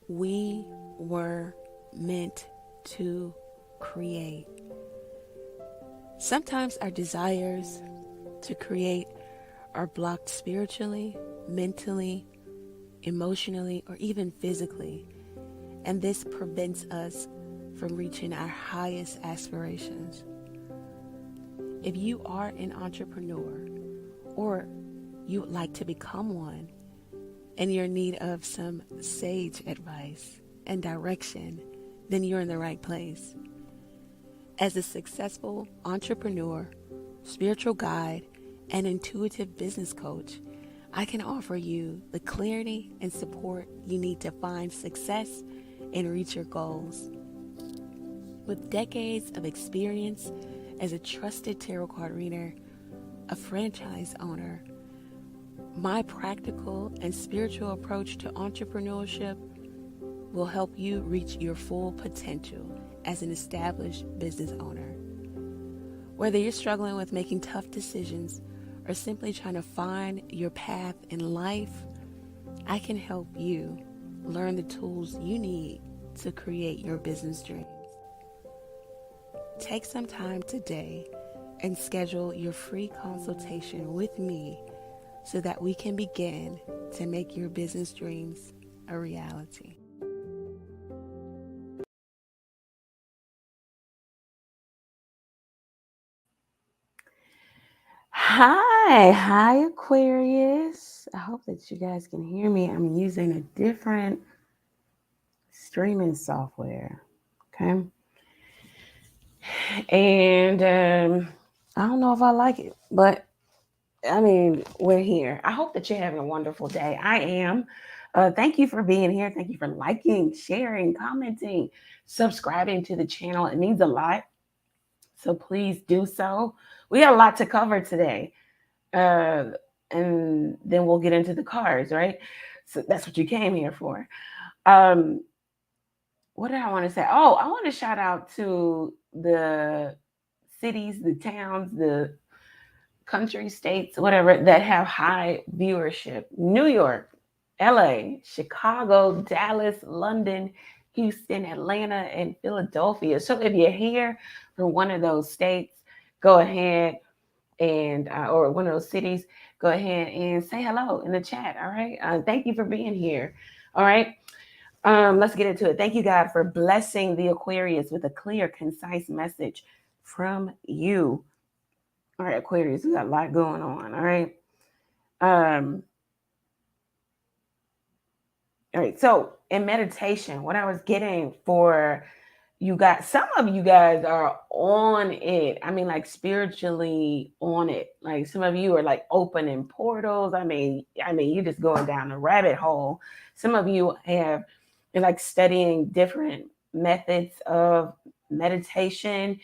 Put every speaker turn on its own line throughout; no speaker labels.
We were meant to create. Sometimes our desires to create are blocked spiritually, mentally, emotionally, or even physically, and this prevents us from reaching our highest aspirations. If you are an entrepreneur or you would like to become one, and you're in need of some sage advice and direction, then you're in the right place. As a successful entrepreneur, spiritual guide, and intuitive business coach, I can offer you the clarity and support you need to find success and reach your goals. With decades of experience as a trusted tarot card reader, a franchise owner, my practical and spiritual approach to entrepreneurship will help you reach your full potential as an established business owner. Whether you're struggling with making tough decisions or simply trying to find your path in life, I can help you learn the tools you need to create your business dreams. Take some time today and schedule your free consultation with me so that we can begin to make your business dreams a reality. Hi Aquarius. I hope that you guys can hear me. I'm using a different streaming software, okay? And I don't know if I like it, but I mean, we're here. I hope that you're having a wonderful day. I am. Thank you for being here. Thank you for liking, sharing, commenting, subscribing to the channel. It means a lot. So please do so. We got a lot to cover today. And then we'll get into the cards, right? So that's what you came here for. What did I want to say? Oh, I want to shout out to the cities, the towns, the country, states, whatever, that have high viewership. New York, LA, Chicago, Dallas, London, Houston, Atlanta, and Philadelphia. So if you're here from one of those states, go ahead and, or one of those cities, go ahead and say hello in the chat. All right. Thank you for being here. All right. Let's get into it. Thank you, God, for blessing the Aquarius with a clear, concise message from you. All right, Aquarius, we got a lot going on. All right. All right. So in meditation, what I was getting for you guys, some of you guys are on it. I mean, like spiritually on it. Like some of you are like opening portals. I mean, you're just going down a rabbit hole. Some of you you're like studying different methods of meditation,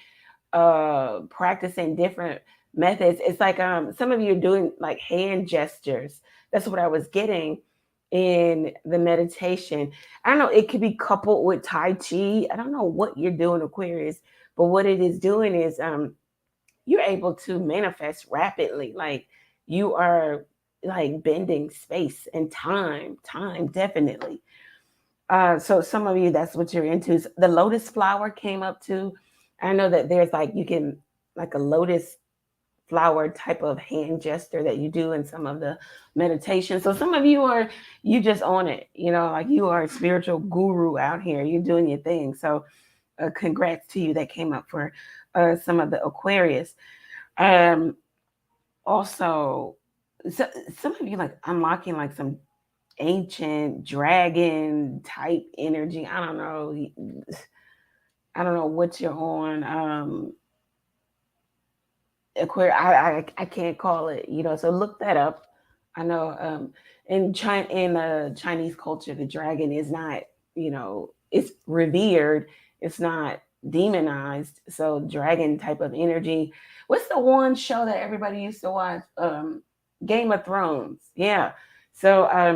practicing different methods. It's like some of you are doing like hand gestures. That's what I was getting in the meditation. I don't know, it could be coupled with Tai Chi. I don't know what you're doing, Aquarius, but what it is doing is you're able to manifest rapidly. Like you are like bending space and time definitely. So some of you, that's what you're into. The lotus flower came up too. I know that there's like, you can like a lotus flower type of hand gesture that you do in some of the meditation. So some of you you just on it, you know, like you are a spiritual guru out here. You're doing your thing. So congrats to you that came up for some of the Aquarius. Also, so, some of you like unlocking like some ancient dragon type energy. I don't know what you're on. Aquarius, I can't call it, you know, so look that up. I know in Chinese culture, the dragon is not, you know, it's revered, it's not demonized. So dragon type of energy. What's the one show that everybody used to watch? Game of Thrones. Yeah. So I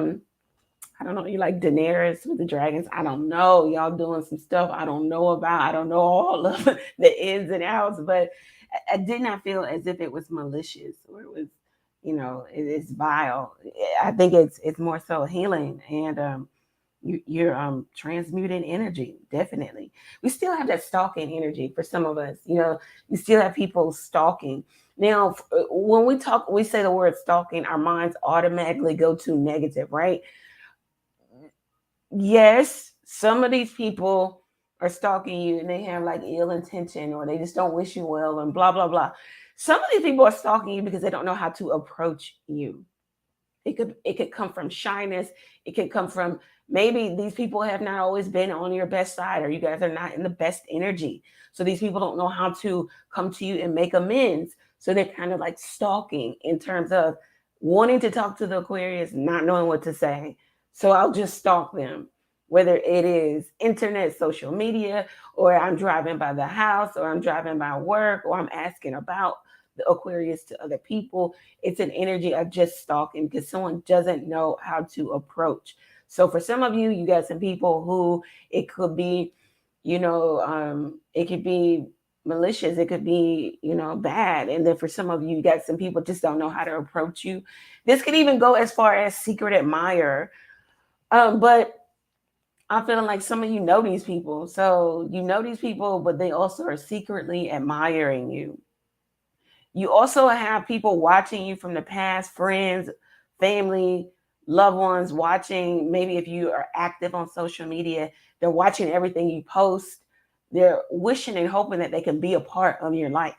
don't know, you like Daenerys with the dragons? I don't know. Y'all doing some stuff I don't know about. I don't know all of the ins and outs, but
I did not feel as if it was malicious or it was, it's vile. I think it's more so healing, and you're transmuting energy. Definitely, we still have that stalking energy for some of us. You still have people stalking. Now, when we say the word stalking, our minds automatically go to negative, right? Yes, some of these people are stalking you and they have like ill intention, or they just don't wish you well and blah blah blah. Some of these people are stalking you because they don't know how to approach you. It could come from shyness. It could come from, maybe these people have not always been on your best side, or you guys are not in the best energy. So these people don't know how to come to you and make amends. So they're kind of like stalking in terms of wanting to talk to the Aquarius, not knowing what to say. So I'll just stalk them, whether it is internet, social media, or I'm driving by the house, or I'm driving by work, or I'm asking about the Aquarius to other people. It's an energy of just stalking because someone doesn't know how to approach. So for some of you, you got some people who it could be, it could be malicious, it could be, bad. And then for some of you, you got some people just don't know how to approach you. This could even go as far as secret admirer. But I'm feeling like some of you know these people. So you know these people, but they also are secretly admiring you. You also have people watching you from the past, friends, family, loved ones watching. Maybe if you are active on social media, they're watching everything you post. They're wishing and hoping that they can be a part of your life.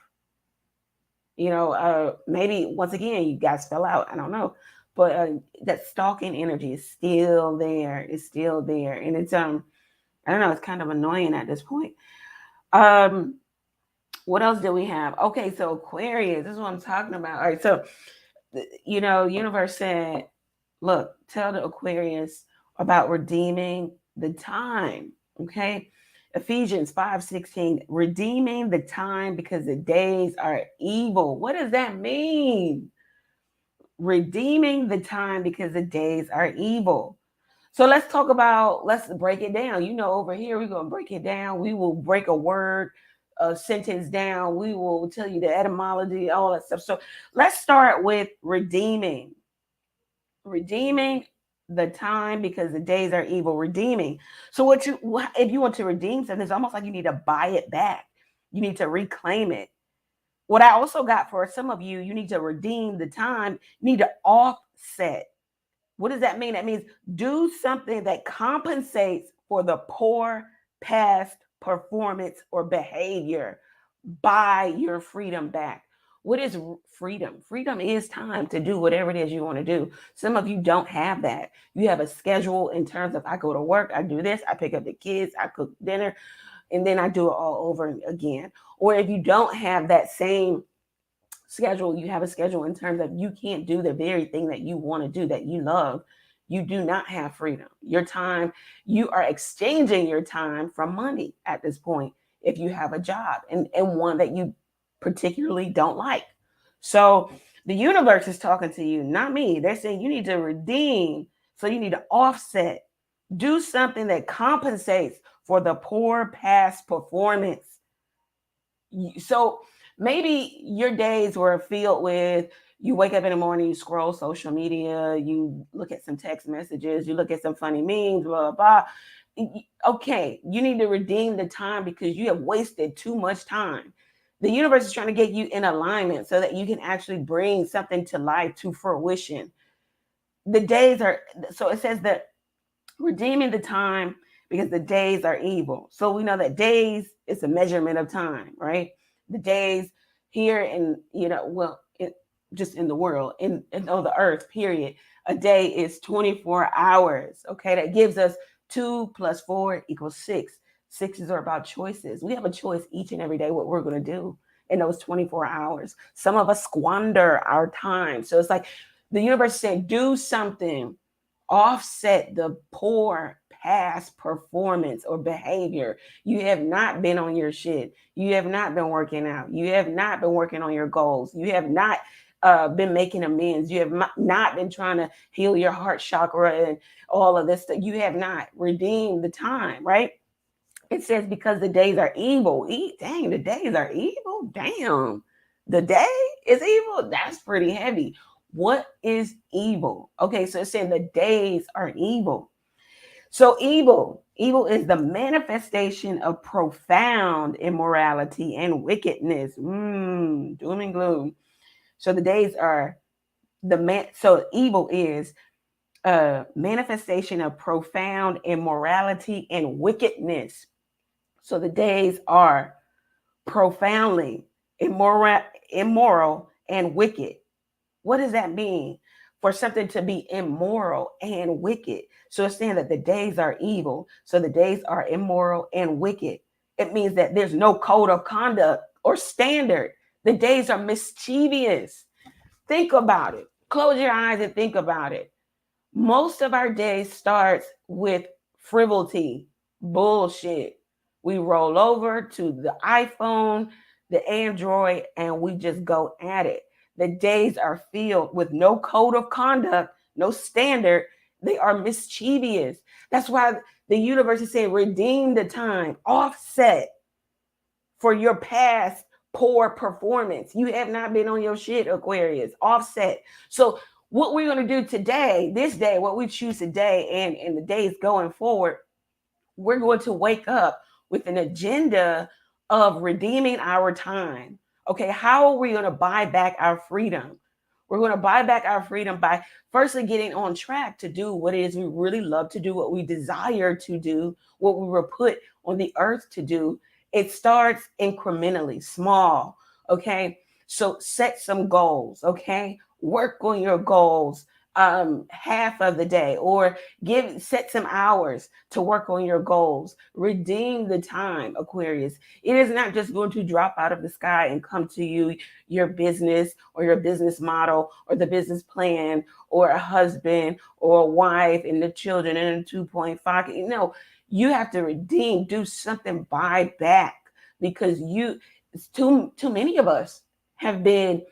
Maybe once again, you guys fell out. I don't know. But that stalking energy is still there. It's still there. And it's, I don't know, it's kind of annoying at this point. Um, what else do we have? Okay, so Aquarius, this is what I'm talking about. All right, so universe said, look, tell the Aquarius about redeeming the time. Okay. Ephesians 5:16, redeeming the time because the days are evil. What does that mean? Redeeming the time because the days are evil. So let's break it down. Over here, we're going to break it down. We will break a sentence down. We will tell you the etymology, all that stuff. So let's start with redeeming. Redeeming the time because the days are evil. Redeeming. So if you want to redeem something, it's almost like you need to buy it back. You need to reclaim it. What I also got for some of you, you need to redeem the time. You need to offset. What does that mean? That means do something that compensates for the poor past performance or behavior. Buy your freedom back. What is freedom? Freedom is time to do whatever it is you want to do. Some of you don't have that. You have a schedule in terms of, I go to work, I do this, I pick up the kids, I cook dinner, and then I do it all over again. Or if you don't have that same schedule, you have a schedule in terms of you can't do the very thing that you want to do, that you love, you do not have freedom. Your time, you are exchanging your time for money at this point if you have a job, and one that you particularly don't like. So the universe is talking to you, not me. They're saying you need to redeem. So you need to offset, do something that compensates for the poor past performance. So maybe your days were filled with, you wake up in the morning, you scroll social media, you look at some text messages, you look at some funny memes, blah, blah, blah. Okay, you need to redeem the time because you have wasted too much time. The universe is trying to get you in alignment so that you can actually bring something to life, to fruition. The days are, so it says that redeeming the time because the days are evil. So we know that days is a measurement of time, right? The days here in, just in the world, on the earth, period. A day is 24 hours. Okay, that gives us 2 + 4 = 6. Sixes are about choices. We have a choice each and every day what we're going to do in those 24 hours. Some of us squander our time. So it's like the universe said, do something, offset the poor past performance or behavior. You have not been on your shit. You have not been working out. You have not been working on your goals. You have not been making amends. You have not been trying to heal your heart chakra and all of this stuff. You have not redeemed the time, right? It says because the days are evil. Dang, the days are evil. Damn, the day is evil. That's pretty heavy. What is evil? Okay, so it's saying the days are evil. So evil is the manifestation of profound immorality and wickedness. Doom and gloom. So the days are so evil is a manifestation of profound immorality and wickedness. So the days are profoundly immoral and wicked. What does that mean? For something to be immoral and wicked. So it's saying that the days are evil. So the days are immoral and wicked. It means that there's no code of conduct or standard. The days are mischievous. Think about it. Close your eyes and think about it. Most of our day starts with frivolity, bullshit. We roll over to the iPhone, the Android, and we just go at it. The days are filled with no code of conduct, no standard. They are mischievous. That's why the universe is saying, redeem the time, offset for your past poor performance. You have not been on your shit, Aquarius. Offset. So what we're going to do today, this day, what we choose today and the days going forward, we're going to wake up with an agenda of redeeming our time. Okay, how are we going to buy back our freedom? We're going to buy back our freedom by firstly getting on track to do what it is we really love to do, what we desire to do, what we were put on the earth to do. It starts incrementally, small. Okay, so set some goals. Okay, work on your goals half of the day, or set some hours to work on your goals. Redeem the time, Aquarius. It is not just going to drop out of the sky and come to you, your business or your business model or the business plan or a husband or a wife and the children and the 2.5. No, you have to redeem, do something, buy back, because too many of us have been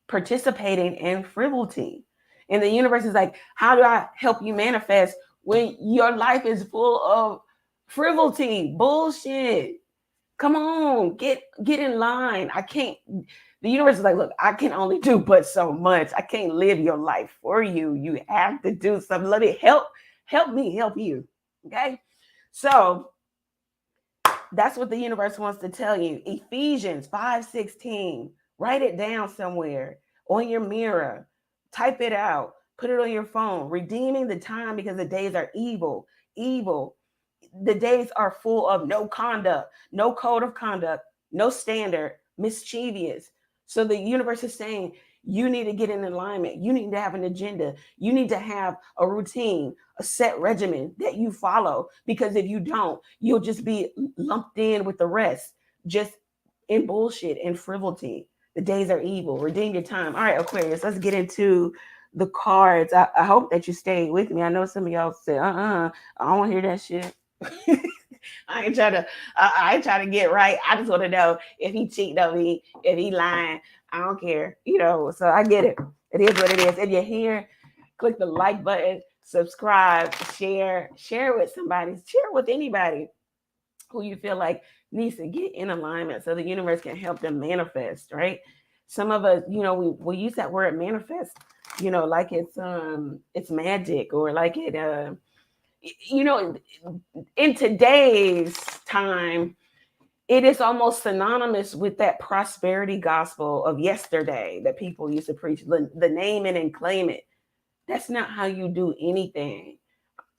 participating in frivolity. And the universe is like, how do I help you manifest when your life is full of frivolity, bullshit? Come on, get in line. I can't. The universe is like, look, I can only do but so much. I can't live your life for you. You have to do something. Let me help me help you. Okay. So that's what the universe wants to tell you. Ephesians 5:16. Write it down somewhere on your mirror. Type it out. Put it on your phone. Redeeming the time because the days are evil. Evil. The days are full of no conduct, no code of conduct, no standard, mischievous. So the universe is saying, you need to get in alignment. You need to have an agenda. You need to have a routine, a set regimen that you follow. Because if you don't, you'll just be lumped in with the rest, just in bullshit and frivolity. The days are evil. Redeem your time. All right, Aquarius, let's get into the cards. I hope that you stayed with me. I know some of y'all said, I don't want to hear that shit. I ain't trying to get right. I just want to know if he cheating on me, if he lying. I don't care. So I get it. It is what it is. If you're here, click the like button, subscribe, share with somebody, share with anybody who you feel like needs to get in alignment so the universe can help them manifest, right? Some of us, we use that word manifest, like it's magic, or like it in today's time, it is almost synonymous with that prosperity gospel of yesterday that people used to preach, the name it and claim it. That's not how you do anything.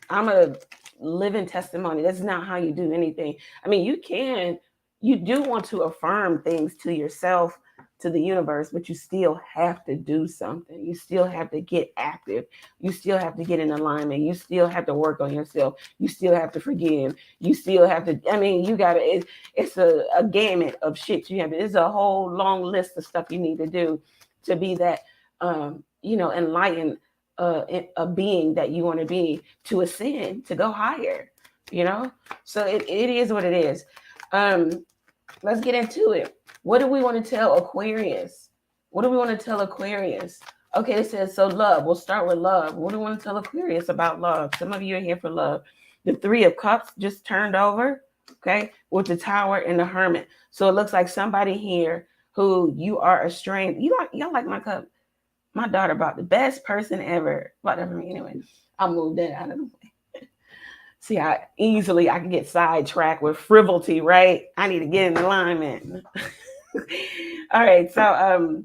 I'm a living testimony. That's not how you do anything. I mean, you do want to affirm things to yourself, to the universe, but you still have to do something. You still have to get active. You still have to get in alignment. You still have to work on yourself. You still have to forgive. You still have to, you got to, it's a gamut of shit you have to, it's a whole long list of stuff you need to do to be that, enlightened, a being that you want to be, to ascend, to go higher, So it is what it is. Let's get into it. What do we want to tell Aquarius? Okay, it says, so love. We'll start with love. What do we want to tell Aquarius about love? Some of you are here for love. The 3 of Cups just turned over. Okay, with the Tower and the Hermit. So it looks like somebody here who you are estranged. Y'all like my cup. My daughter bought the best person ever. Bought that for me anyway. I'll move that out of the way. See, I can get sidetracked with frivolity, right? I need to get in alignment. All right, so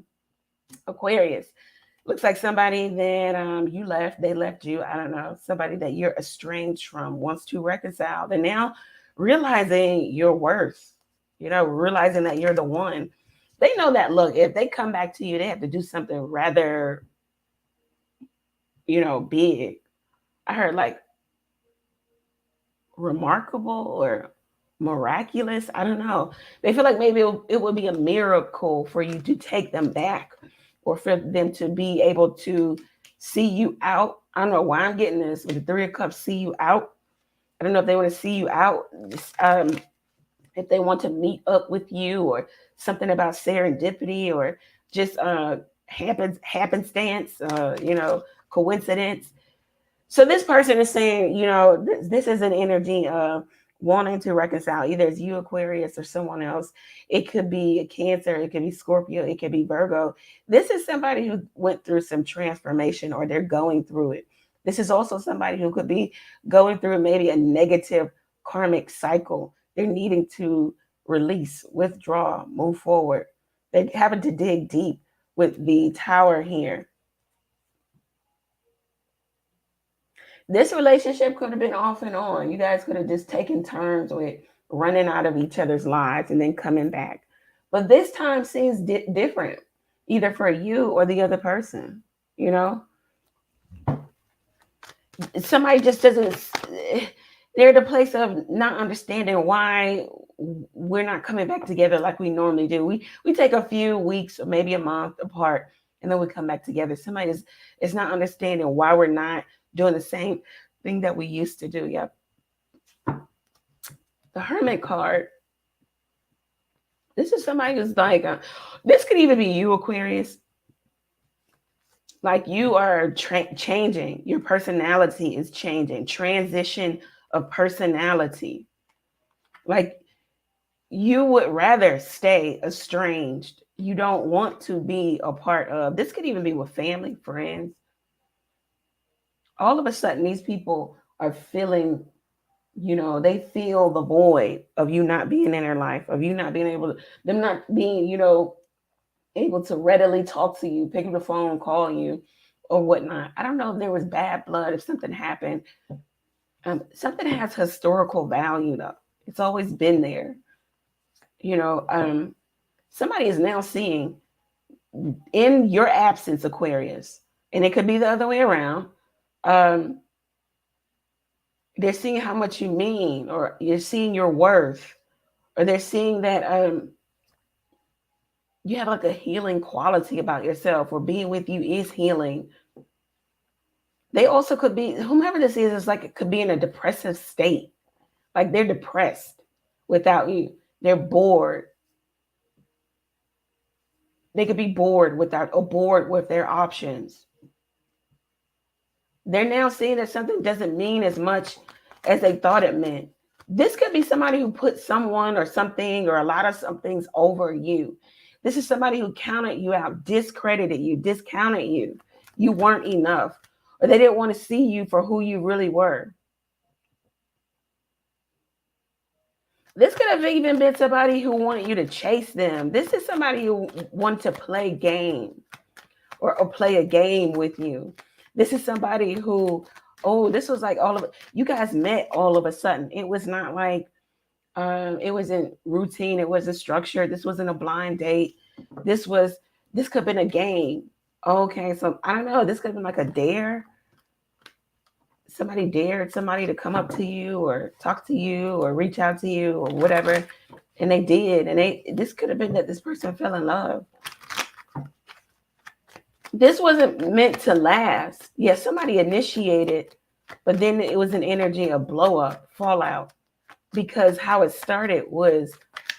Aquarius. Looks like somebody that you left, they left you. I don't know. Somebody that you're estranged from wants to reconcile. They're now realizing your worth, realizing that you're the one. They know that, look, if they come back to you, they have to do something rather, big. I heard like remarkable or miraculous. I don't know. They feel like maybe it would be a miracle for you to take them back or for them to be able to see you out. I don't know why I'm getting this with the Three of Cups, see you out. I don't know if they want to see you out, if they want to meet up with you, or something about serendipity, or just happenstance, coincidence. So this person is saying, this is an energy of wanting to reconcile. Either it's you, Aquarius, or someone else. It could be a Cancer. It could be Scorpio. It could be Virgo. This is somebody who went through some transformation, or they're going through it. This is also somebody who could be going through maybe a negative karmic cycle. They're needing to release, withdraw, move forward. They're having to dig deep with the Tower here. This relationship could have been off and on. You guys could have just taken turns with running out of each other's lives and then coming back. But this time seems different, either for you or the other person. Somebody just doesn't, they're at a place of not understanding why we're not coming back together like we normally do. We take a few weeks or maybe a month apart, and then we come back together. Somebody is not understanding why we're not doing the same thing that we used to do. Yep. The Hermit card. This is somebody who's like, this could even be you, Aquarius. Like you are changing. Your personality is changing. Transition of personality. Like you would rather stay estranged. You don't want to be a part of. This could even be with family, friends. All of a sudden, these people are feeling, they feel the void of you not being in their life, of you not being able to, them not being, able to readily talk to you, pick up the phone, call you, or whatnot. I don't know if there was bad blood, if something happened. Something has historical value, though. It's always been there. Somebody is now seeing in your absence, Aquarius, and it could be the other way around. They're seeing how much you mean, or you're seeing your worth, or they're seeing that you have like a healing quality about yourself, or being with you is healing. They also could be, whomever this is like, it could be in a depressive state. Like they're depressed without you. They're bored. They could be bored without, or bored with their options. They're now seeing that something doesn't mean as much as they thought it meant. This could be somebody who put someone or something or a lot of some things over you. This is somebody who counted you out, discredited you, discounted you. You weren't enough, or they didn't want to see you for who you really were. This could have even been somebody who wanted you to chase them. This is somebody who wanted to play game or play a game with you. This is somebody who, this was like all of it. You guys met all of a sudden. It was not like, it wasn't routine. It wasn't structured. This wasn't a blind date. This could have been a game. Okay, so I don't know. This could have been like a dare. Somebody dared somebody to come up to you or talk to you or reach out to you or whatever. And they did. And this could have been that this person fell in love. This wasn't meant to last. Yes, somebody initiated, but then it was an energy of blow up, fallout, because how it started was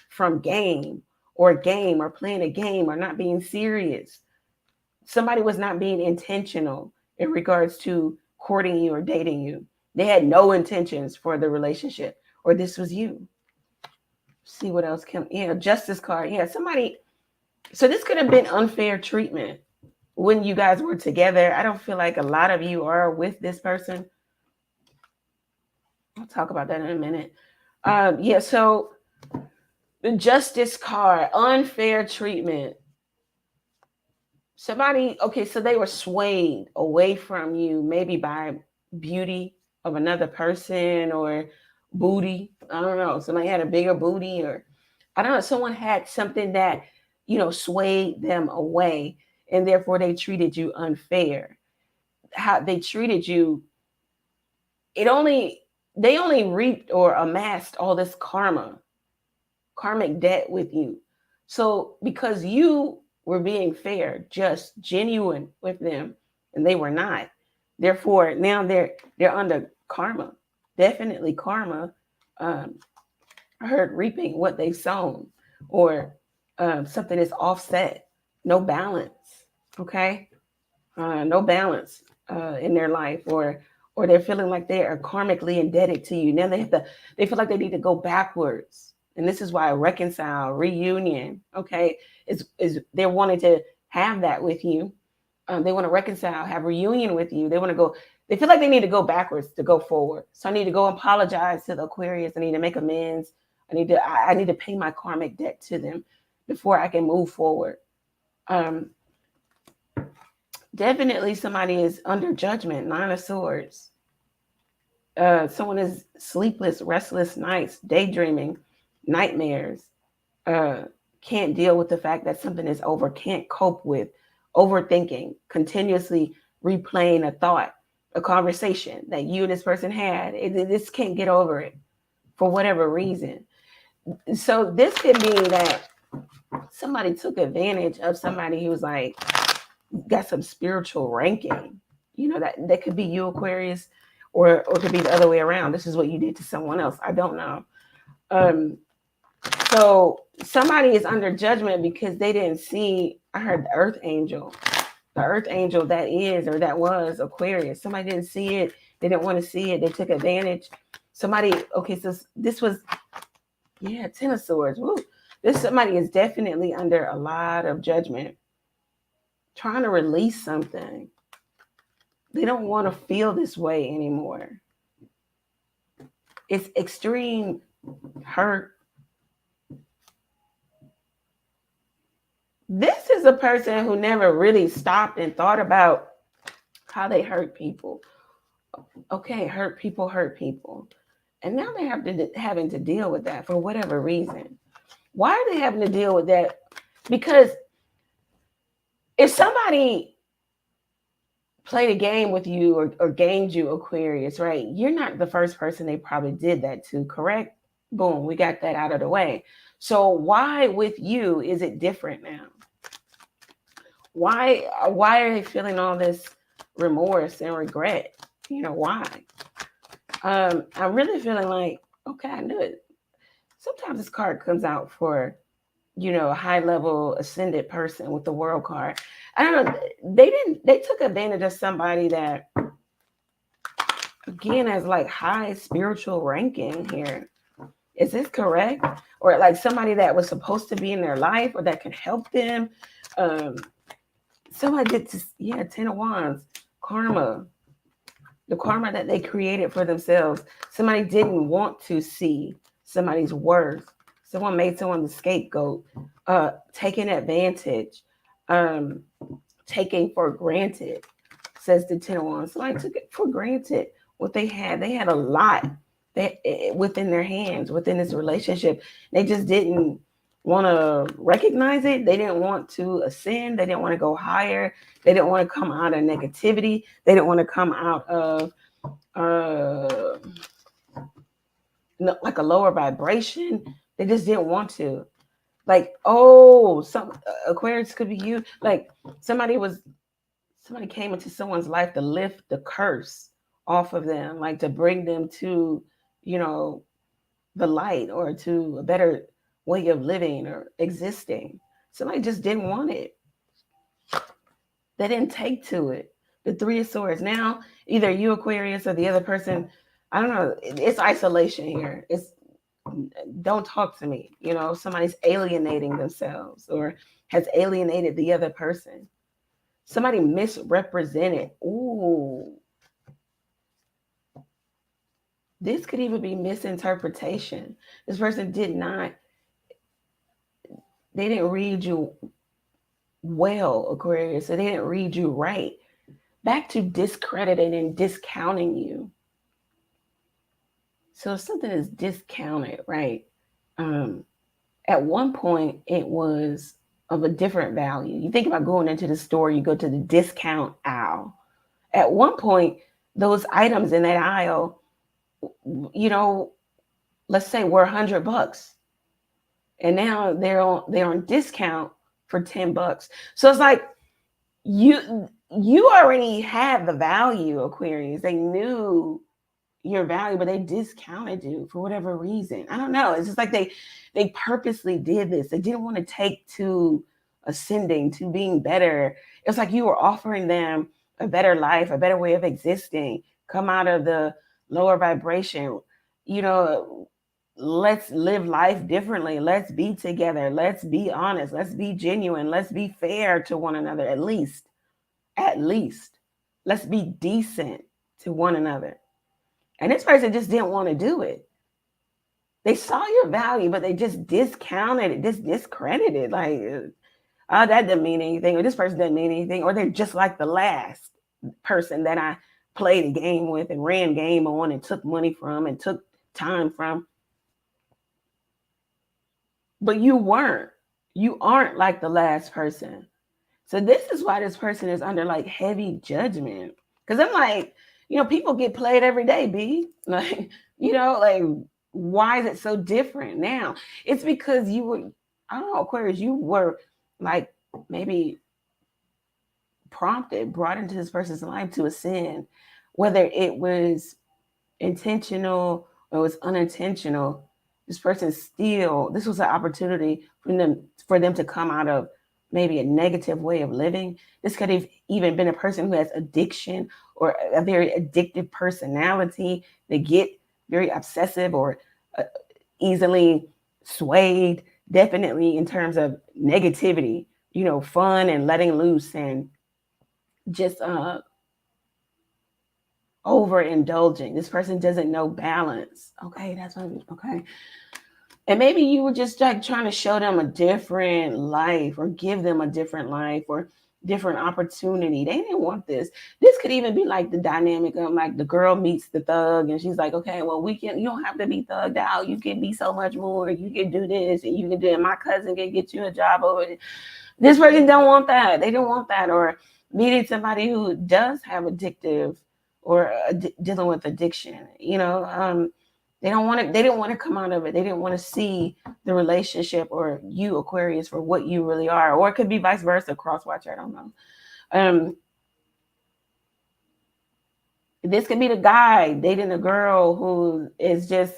from game or playing a game or not being serious. Somebody was not being intentional in regards to courting you or dating you. They had no intentions for the relationship, or this was you. See what else can, justice card. Yeah, somebody. So this could have been unfair treatment when you guys were together. I don't feel like a lot of you are with this person. I'll talk about that in a minute. Yeah, so the justice card, unfair treatment. Somebody, okay, so they were swayed away from you, maybe by beauty of another person or booty. I don't know. Somebody had a bigger booty, or I don't know. Someone had something that, swayed them away, and therefore they treated you unfair. How they treated you, they only reaped or amassed all this karmic debt with you. So because you were being fair, just, genuine with them, and they were not, therefore now they're under karma, definitely karma. I heard reaping what they've sown, or something is offset, no balance. Okay, no balance in their life, or they're feeling like they are karmically indebted to you. Now they feel like they need to go backwards. And this is why reconcile, reunion, okay, is they're wanting to have that with you. They want to reconcile, have reunion with you. They feel like they need to go backwards to go forward. So I need to go apologize to the Aquarius. I need to make amends. I need to pay my karmic debt to them before I can move forward. Definitely somebody is under judgment, 9 of Swords. Someone is sleepless, restless nights, daydreaming, nightmares, can't deal with the fact that something is over, can't cope with, overthinking, continuously replaying a thought, a conversation that you and this person had. This can't get over it for whatever reason. So this could be that somebody took advantage of somebody who's like, got some spiritual ranking. That could be you, Aquarius, or it could be the other way around. This is what you did to someone else. I don't know. So somebody is under judgment because they didn't see, I heard the earth angel that is, or that was Aquarius. Somebody didn't see it. They didn't want to see it. They took advantage. Okay, so this was, 10 of Swords. Woo. Somebody is definitely under a lot of judgment, trying to release something. They don't want to feel this way anymore. It's extreme hurt. This is a person who never really stopped and thought about how they hurt people. Okay, hurt people. And now they're having to deal with that for whatever reason. Why are they having to deal with that? Because if somebody played a game with you or gamed you, Aquarius, right? You're not the first person they probably did that to, correct? Boom, we got that out of the way. So why with you is it different now? Why are they feeling all this remorse and regret? Why? I'm really feeling like, okay, I knew it. Sometimes this card comes out for, a high level ascended person with the world card. I don't know. They took advantage of somebody that, again, has like high spiritual ranking here. Is this correct? Or like somebody that was supposed to be in their life or that can help them. Somebody did this, 10 of Wands, karma. The karma that they created for themselves. Somebody didn't want to see somebody's worth. Someone made someone the scapegoat, taking advantage, taking for granted, says the 10 of Wands. Somebody took it for granted what they had. They had a lot within their hands, within this relationship. They just didn't want to recognize it. They didn't want to ascend. They didn't want to go higher. They didn't want to come out of negativity. They didn't want to come out of like a lower vibration. They just didn't want to. Like, some Aquarius could be you. Like somebody came into someone's life to lift the curse off of them, like to bring them to, the light or to a better way of living or existing. Somebody just didn't want it. They didn't take to it. The 3 of Swords. Now, either you, Aquarius, or the other person, I don't know. It's isolation here. It's don't talk to me. Somebody's alienating themselves or has alienated the other person. Somebody misrepresented. Ooh. This could even be misinterpretation. This person they didn't read you well, Aquarius, so they didn't read you right. Back to discrediting and discounting you. So if something is discounted, right? At one point, it was of a different value. You think about going into the store, you go to the discount aisle. At one point, those items in that aisle, let's say were $100, and now they're on discount for $10. So it's like you already had the value, Aquarius. They knew your value, but they discounted you for whatever reason. I don't know. It's just like they purposely did this. They didn't want to take to ascending, to being better. It's like you were offering them a better life, a better way of existing. Come out of the lower vibration. Let's live life differently. Let's be together. Let's be honest. Let's be genuine. Let's be fair to one another. At least. Let's be decent to one another. And this person just didn't want to do it. They saw your value, but they just discounted it, discredited it. Like, oh, that doesn't mean anything, or this person doesn't mean anything, or they're just like the last person that I played a game with and ran game on and took money from and took time from. But you weren't. You aren't like the last person. So this is why this person is under like heavy judgment. Because I'm like, people get played every day, B. Like, like, why is it so different now? It's because you were, I don't know, Aquarius, you were like maybe brought into this person's life to ascend, whether it was intentional or it was unintentional. This was an opportunity for them to come out of maybe a negative way of living. This could have even been a person who has addiction or a very addictive personality. They get very obsessive or easily swayed, definitely in terms of negativity, fun and letting loose and just overindulging. This person doesn't know balance. Okay, that's what, okay. And maybe you were just like trying to show them a different life or give them a different life or different opportunity. They didn't want this. This could even be like the dynamic of like the girl meets the thug and she's like, okay, well, you don't have to be thugged out. You can be so much more. You can do this and you can do it. My cousin can get you a job over it. This person don't want that. They don't want that. Or meeting somebody who does have addictive or dealing with addiction, they didn't want to come out of it. They didn't want to see the relationship or you, Aquarius, for what you really are. Or it could be vice versa, cross-watcher, I don't know. This could be the guy dating a girl who is just,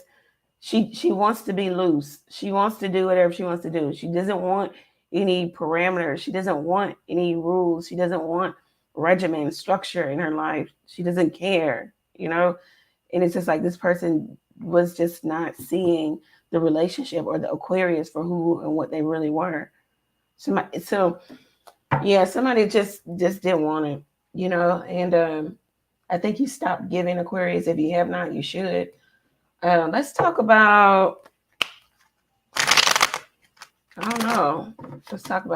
she wants to be loose. She wants to do whatever she wants to do. She doesn't want any parameters. She doesn't want any rules. She doesn't want regimen, structure in her life. She doesn't care, And it's just like this person was just not seeing the relationship or the Aquarius for who and what they really were. Somebody just didn't want it, and I think you stopped giving, Aquarius. If you have not, you should. Let's talk about, I don't know.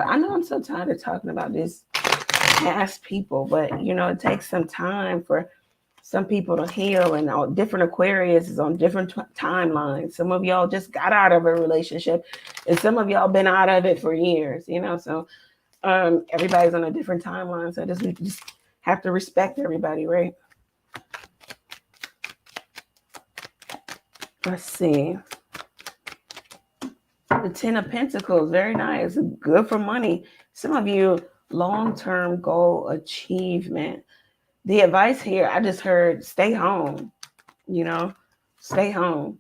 I know I'm so tired of talking about this past people, but it takes some time for some people to heal, and all different Aquarius is on different timelines. Some of y'all just got out of a relationship and some of y'all been out of it for years, so everybody's on a different timeline. So we just have to respect everybody, right? Let's see. The 10 of Pentacles, very nice. Good for money. Some of you, long-term goal achievement. The advice here, I just heard, stay home, stay home.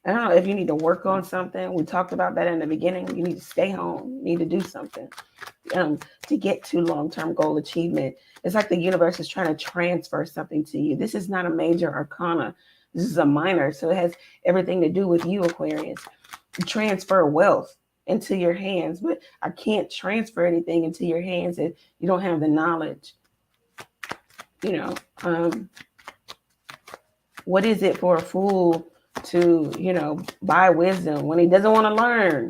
I don't know if you need to work on something. We talked about that in the beginning. You need to stay home. You need to do something to get to long-term goal achievement. It's like the universe is trying to transfer something to you. This is not a major arcana. This is a minor, so it has everything to do with you, Aquarius. Transfer wealth into your hands, but I can't transfer anything into your hands if you don't have the knowledge. What is it for a fool to, buy wisdom when he doesn't want to learn?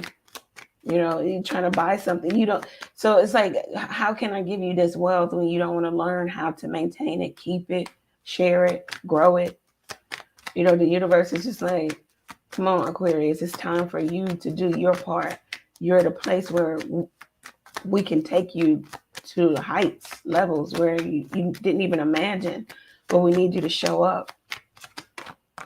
You're trying to buy something you don't. So it's like, how can I give you this wealth when you don't want to learn how to maintain it, keep it, share it, grow it? The universe is just like, come on, Aquarius, it's time for you to do your part. You're at a place where we can take you to heights, levels where you didn't even imagine, but we need you to show up.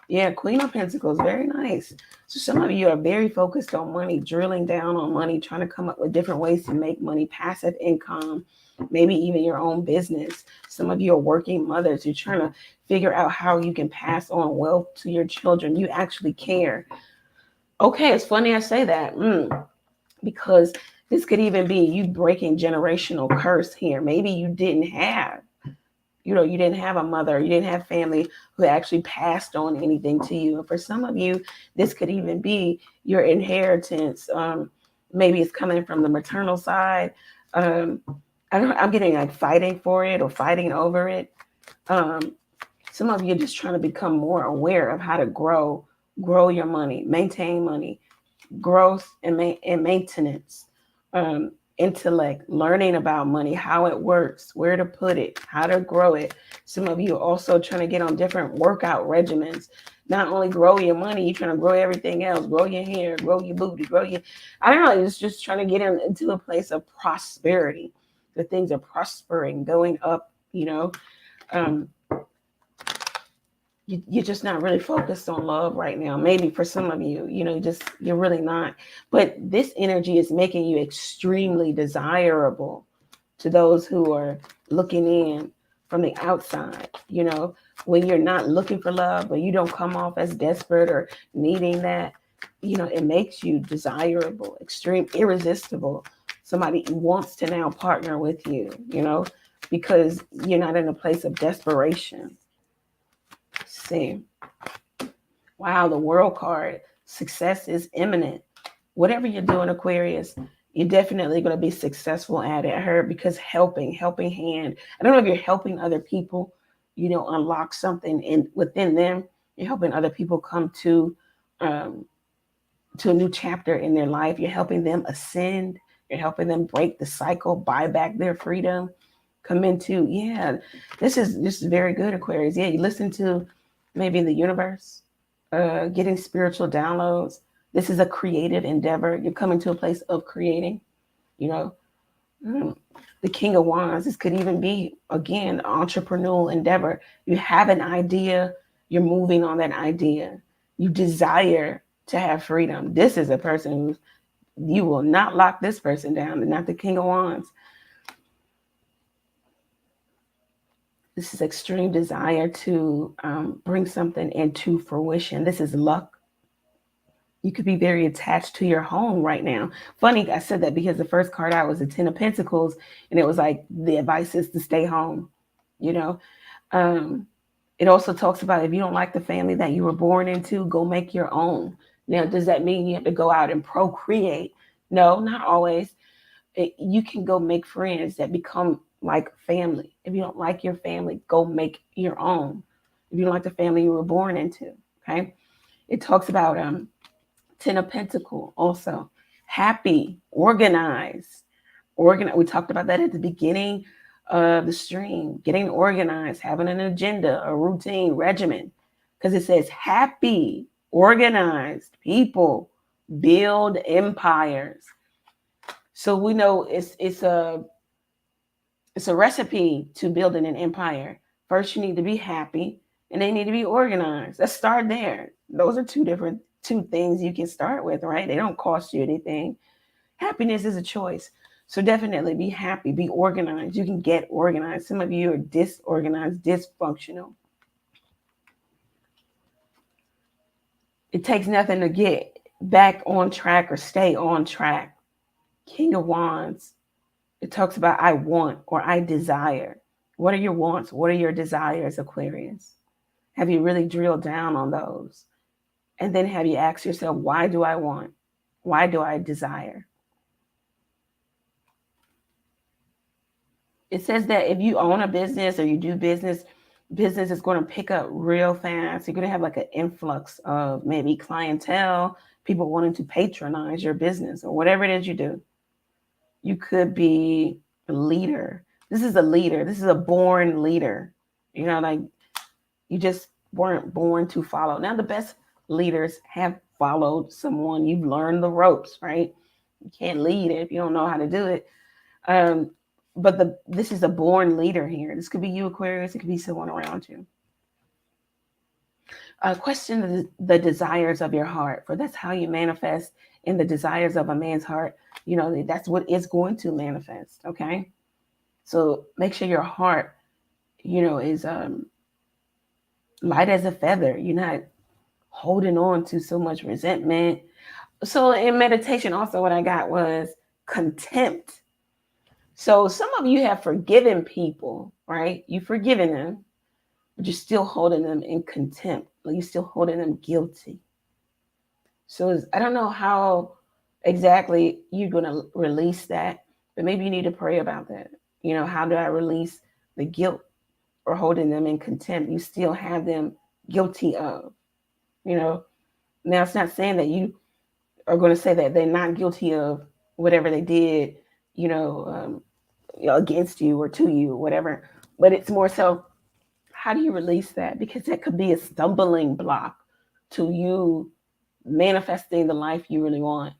Yeah, Queen of Pentacles, very nice. So some of you are very focused on money, drilling down on money, trying to come up with different ways to make money, passive income, maybe even your own business. Some of you are working mothers. You're trying to figure out how you can pass on wealth to your children. You actually care. Okay, it's funny I say that because this could even be you breaking generational curse here. Maybe you didn't have you didn't have a mother, you didn't have family who actually passed on anything to you. And for some of you, this could even be your inheritance. Maybe it's coming from the maternal side. I'm getting like fighting for it or fighting over it. Some of you are just trying to become more aware of how to grow your money, maintain money, growth and maintenance. Intellect, learning about money, how it works, where to put it, how to grow it. Some of you are also trying to get on different workout regimens. Not only grow your money, you're trying to grow everything else. Grow your hair, grow your booty, I don't know, it's just trying to get into a place of prosperity. The things are prospering, going up, you're just not really focused on love right now. Maybe for some of you, you're really not. But this energy is making you extremely desirable to those who are looking in from the outside. When you're not looking for love, but you don't come off as desperate or needing that, it makes you desirable, extreme, irresistible. Somebody wants to now partner with you, because you're not in a place of desperation. See, wow, the World card. Success is imminent. Whatever you're doing, Aquarius, you're definitely going to be successful at it. I heard because helping hand. I don't know if you're helping other people, unlock something within them. You're helping other people come to a new chapter in their life. You're helping them ascend. You're helping them break the cycle, buy back their freedom, come into, this is very good, Aquarius. Yeah, you listen to maybe the universe, getting spiritual downloads. This is a creative endeavor. You're coming to a place of creating, the King of Wands. This could even be, again, entrepreneurial endeavor. You have an idea. You're moving on that idea. You desire to have freedom. This is a person who you will not lock this person down. They're not the King of Wands. This is extreme desire to bring something into fruition. This is luck. You could be very attached to your home right now. Funny, I said that because the first card out was the Ten of Pentacles, and it was like the advice is to stay home. It also talks about if you don't like the family that you were born into, go make your own. Now, does that mean you have to go out and procreate? No, not always. You can go make friends that become like family. If you don't like your family, go make your own. If you don't like the family you were born into, okay? It talks about Ten of Pentacles also. Happy, organized. We talked about that at the beginning of the stream. Getting organized, having an agenda, a routine, regimen. Because it says happy, organized people build empires. So we know it's a recipe to building an empire. First, you need to be happy, and they need to be organized. Let's start there. Those are two things you can start with, right? They don't cost you anything. Happiness is a choice. So definitely be happy, be organized. You can get organized. Some of you are disorganized, dysfunctional. It takes nothing to get back on track or stay on track. King of Wands. It talks about I want or I desire. What are your wants? What are your desires, Aquarius? Have you really drilled down on those? And then have you asked yourself, why do I want? Why do I desire? It says that if you own a business or you do business is going to pick up real fast. You're going to have like an influx of maybe clientele, people wanting to patronize your business or whatever it is you do. You could be a leader. This is a leader. This is a born leader. You know, like you just weren't born to follow. Now, the best leaders have followed someone. You've learned the ropes, right? You can't lead if you don't know how to do it. But this is a born leader here. This could be you, Aquarius. It could be someone around you. Question the desires of your heart, for that's how you manifest in the desires of a man's heart. You know, that's what is going to manifest. Okay. So make sure your heart, you know, is light as a feather. You're not holding on to so much resentment. So in meditation, also what I got was contempt. So some of you have forgiven people, right? You've forgiven them, but you're still holding them in contempt. Like you're still holding them guilty. So I don't know how exactly you're going to release that, but maybe you need to pray about that. You know, how do I release the guilt or holding them in contempt? You still have them guilty of, you know. Now, it's not saying that you are going to say that they're not guilty of whatever they did, you know, against you or to you, whatever. But it's more so, how do you release that? Because that could be a stumbling block to you manifesting the life you really want,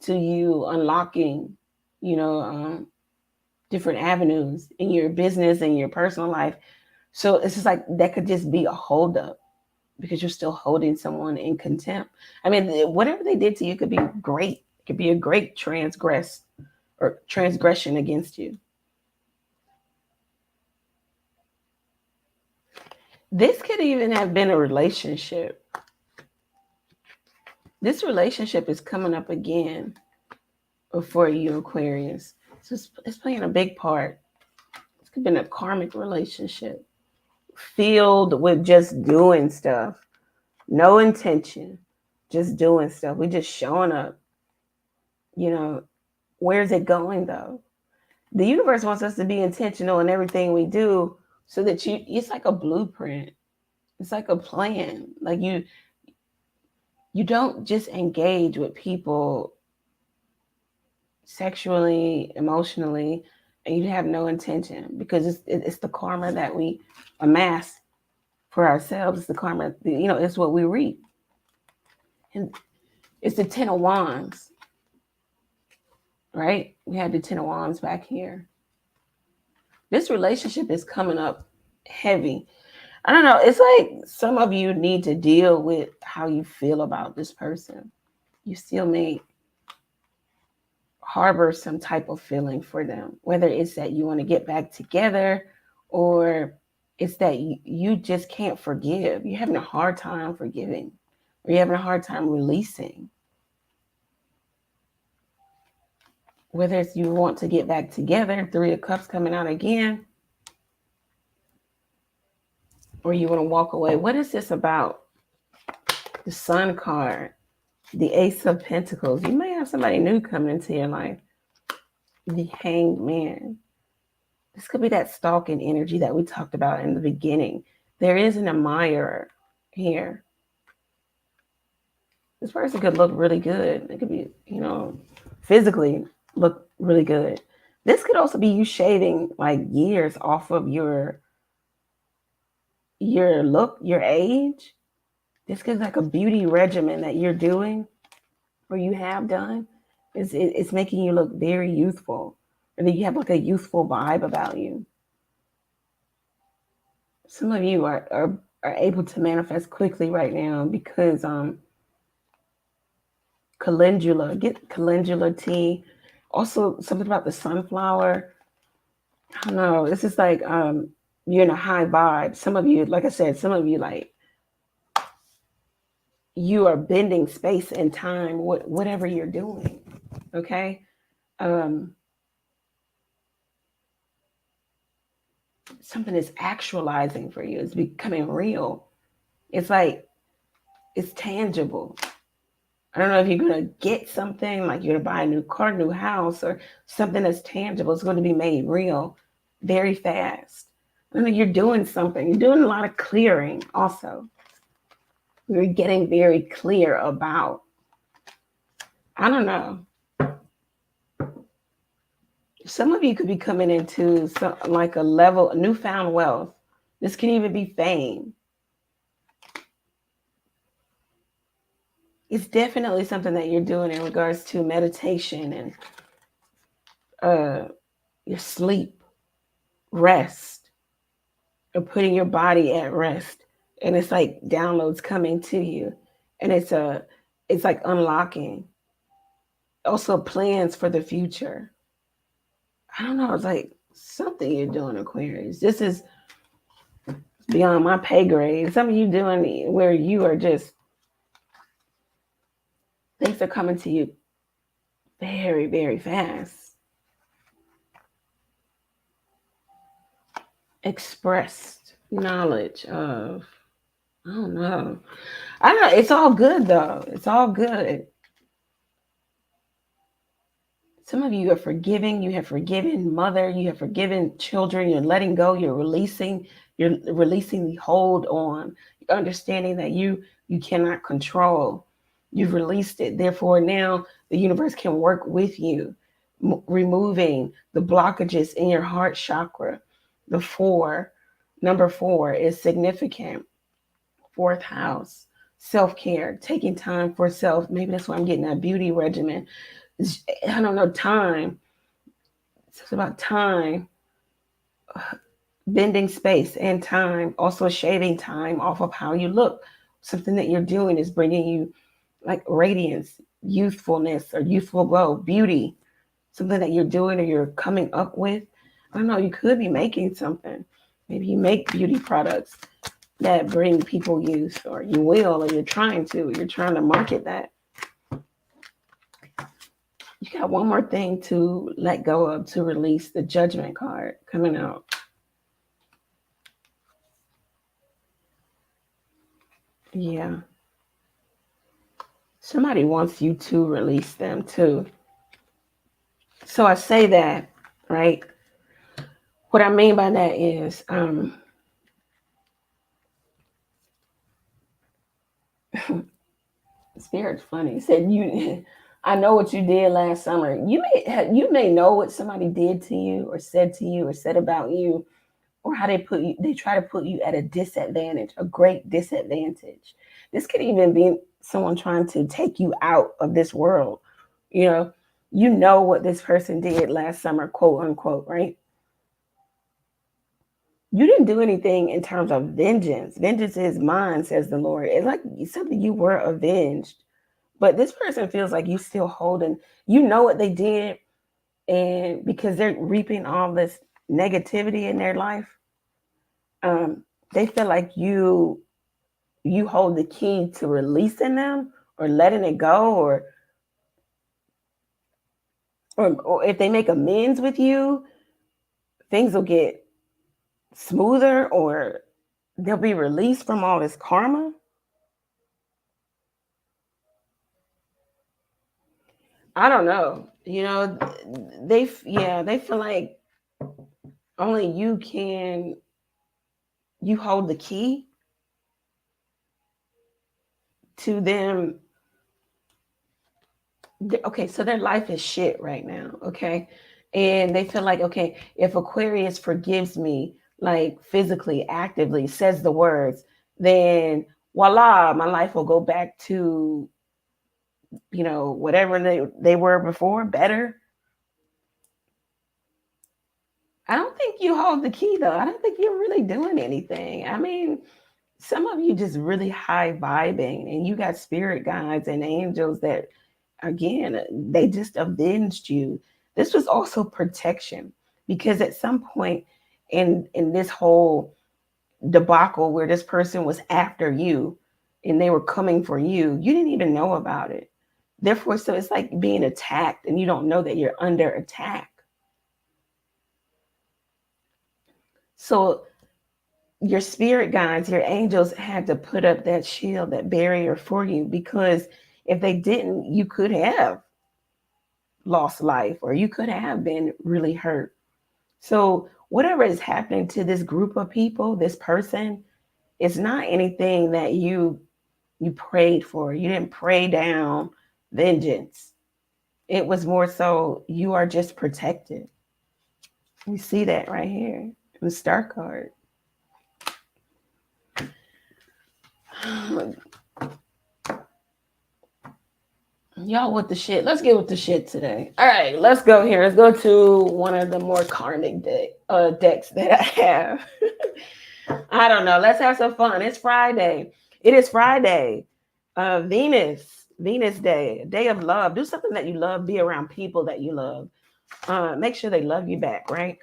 to you unlocking, you know, different avenues in your business and your personal life. So it's just like that could just be a holdup because you're still holding someone in contempt. I mean, whatever they did to you could be great. It could be a great transgression against you. This could even have been a relationship. This relationship is coming up again for you, Aquarius. So it's playing a big part. It could have been a karmic relationship filled with just doing stuff. No intention, just doing stuff. We're just showing up. You know, where's it going though? The universe wants us to be intentional in everything we do so that it's like a blueprint. It's like a plan. Like you don't just engage with people sexually, emotionally, and you have no intention because it's the karma that we amass for ourselves. It's the karma, you know, it's what we reap. And it's the 10 of Wands, right? We had the 10 of Wands back here. This relationship is coming up heavy. I don't know. It's like some of you need to deal with how you feel about this person. You still may harbor some type of feeling for them, whether it's that you want to get back together or it's that you just can't forgive. You're having a hard time forgiving or you're having a hard time releasing. Whether it's you want to get back together, 3 of Cups coming out again, or you want to walk away. What is this about? The Sun card, the Ace of Pentacles. You may have somebody new coming into your life. The Hanged Man. This could be that stalking energy that we talked about in the beginning. There is an admirer here. This person could look really good. It could be, you know, physically look really good. This could also be you shaving like years off of your look, your age. This could be like a beauty regimen that you're doing or you have done. It's making you look very youthful. Or that you have like a youthful vibe about you. Some of you are able to manifest quickly right now because calendula, get calendula tea. Also something about the sunflower. I don't know. It's just like you're in a high vibe. Some of you, like I said, some of you like you are bending space and time, whatever you're doing. Okay. Something is actualizing for you. It's becoming real. It's like, it's tangible. I don't know if you're going to get something, like you're going to buy a new car, new house, or something that's tangible. It's going to be made real very fast. I know you're doing something. You're doing a lot of clearing also. You're getting very clear about, I don't know. Some of you could be coming into like a level, newfound wealth. This can even be fame. It's definitely something that you're doing in regards to meditation and your sleep, rest, or putting your body at rest. And it's like downloads coming to you. And it's like unlocking. Also plans for the future. I don't know. It's like something you're doing, Aquarius. This is beyond my pay grade. Some of you doing where you are just, things are coming to you very, very fast. Expressed knowledge of, I don't know. I don't know. It's all good though. It's all good. Some of you are forgiving. You have forgiven mother. You have forgiven children. You're letting go. You're releasing. You're releasing the hold on. You're understanding that you cannot control. You've released it. Therefore, now the universe can work with you, removing the blockages in your heart chakra. The number 4 is significant. 4th house, self-care, taking time for self. Maybe that's why I'm getting that beauty regimen. I don't know, time. It's about time, bending space and time, also shaving time off of how you look. Something that you're doing is bringing you like radiance, youthfulness, or youthful glow, beauty. Something that you're doing or you're coming up with. I don't know, you could be making something. Maybe you make beauty products that bring people youth, or you will, or you're trying to market that. You got one more thing to let go of, to release. The Judgment card coming out. Yeah. Somebody wants you to release them too. So I say that, right? What I mean by that is, Spirit's funny. He said, I know what you did last summer. You may know what somebody did to you or said about you, or how they try to put you at a disadvantage, a great disadvantage. This could even be someone trying to take you out of this world. You know what this person did last summer, quote unquote, right? You didn't do anything in terms of vengeance. Vengeance is mine, says the Lord. It's like something you were avenged. But this person feels like you still holding, you know what they did, and because they're reaping all this negativity in their life, they feel like you hold the key to releasing them or letting it go, or if they make amends with you, things will get smoother, or they'll be released from all this karma. I don't know. They feel like only you hold the key to them. Okay, so their life is shit right now, okay? And they feel like, okay, if Aquarius forgives me, like physically, actively, says the words, then voila, my life will go back to, whatever they were before, better. I don't think you hold the key, though. I don't think you're really doing anything. I mean, some of you just really high vibing, and you got spirit guides and angels that, again, they just avenged you. This was also protection, because at some point in this whole debacle where this person was after you and they were coming for you, you didn't even know about it. Therefore, so it's like being attacked and you don't know that you're under attack. So your spirit guides, your angels had to put up that shield, that barrier for you, because if they didn't, you could have lost life or you could have been really hurt. So whatever is happening to this group of people, this person, it's not anything that you prayed for. You didn't pray down vengeance. It was more so you are just protected. You see that right here, the star card. Y'all with the shit. Let's get with the shit today. All right, let's go here. Let's go to one of the more karmic decks that I have. I don't know. Let's have some fun. It's Friday. It is Friday. Venus Day, a day of love. Do something that you love. Be around people that you love. Make sure they love you back, right?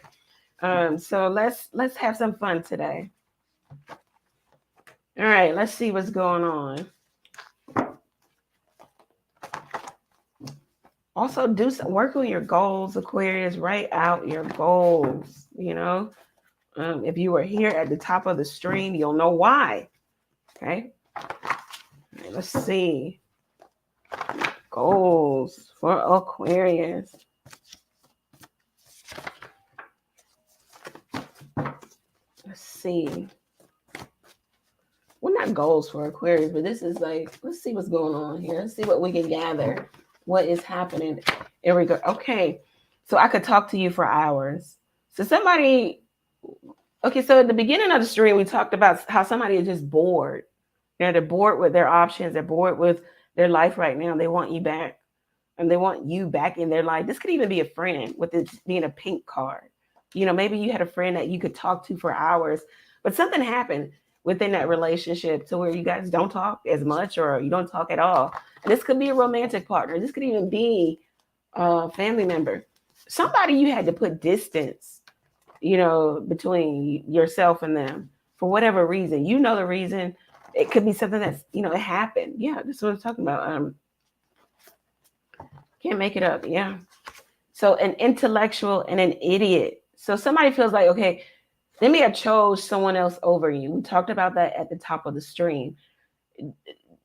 So let's have some fun today. All right, let's see what's going on. Also, do some work on your goals, Aquarius. Write out your goals. You know, if you were here at the top of the stream, you'll know why. Okay. All right, let's see. Goals for Aquarius. Let's see. Well, not goals for Aquarius, but this is like, let's see what's going on here. Let's see what we can gather. What is happening in regard? Okay, so I could talk to you for hours. So somebody, okay, so at the beginning of the stream, we talked about how somebody is just bored. You know, they're bored with their options. They're bored with their life right now. They want you back, and they want you back in their life. This could even be a friend with it being a pink card. You know, maybe you had a friend that you could talk to for hours, but something happened within that relationship to where you guys don't talk as much or you don't talk at all. And this could be a romantic partner. This could even be a family member. Somebody you had to put distance, you know, between yourself and them for whatever reason. You know the reason. It could be something that's, you know, it happened. Yeah, that's what I'm talking about. Can't make it up. Yeah. So an intellectual and an idiot. So somebody feels like, okay, they may have chose someone else over you. We talked about that at the top of the stream.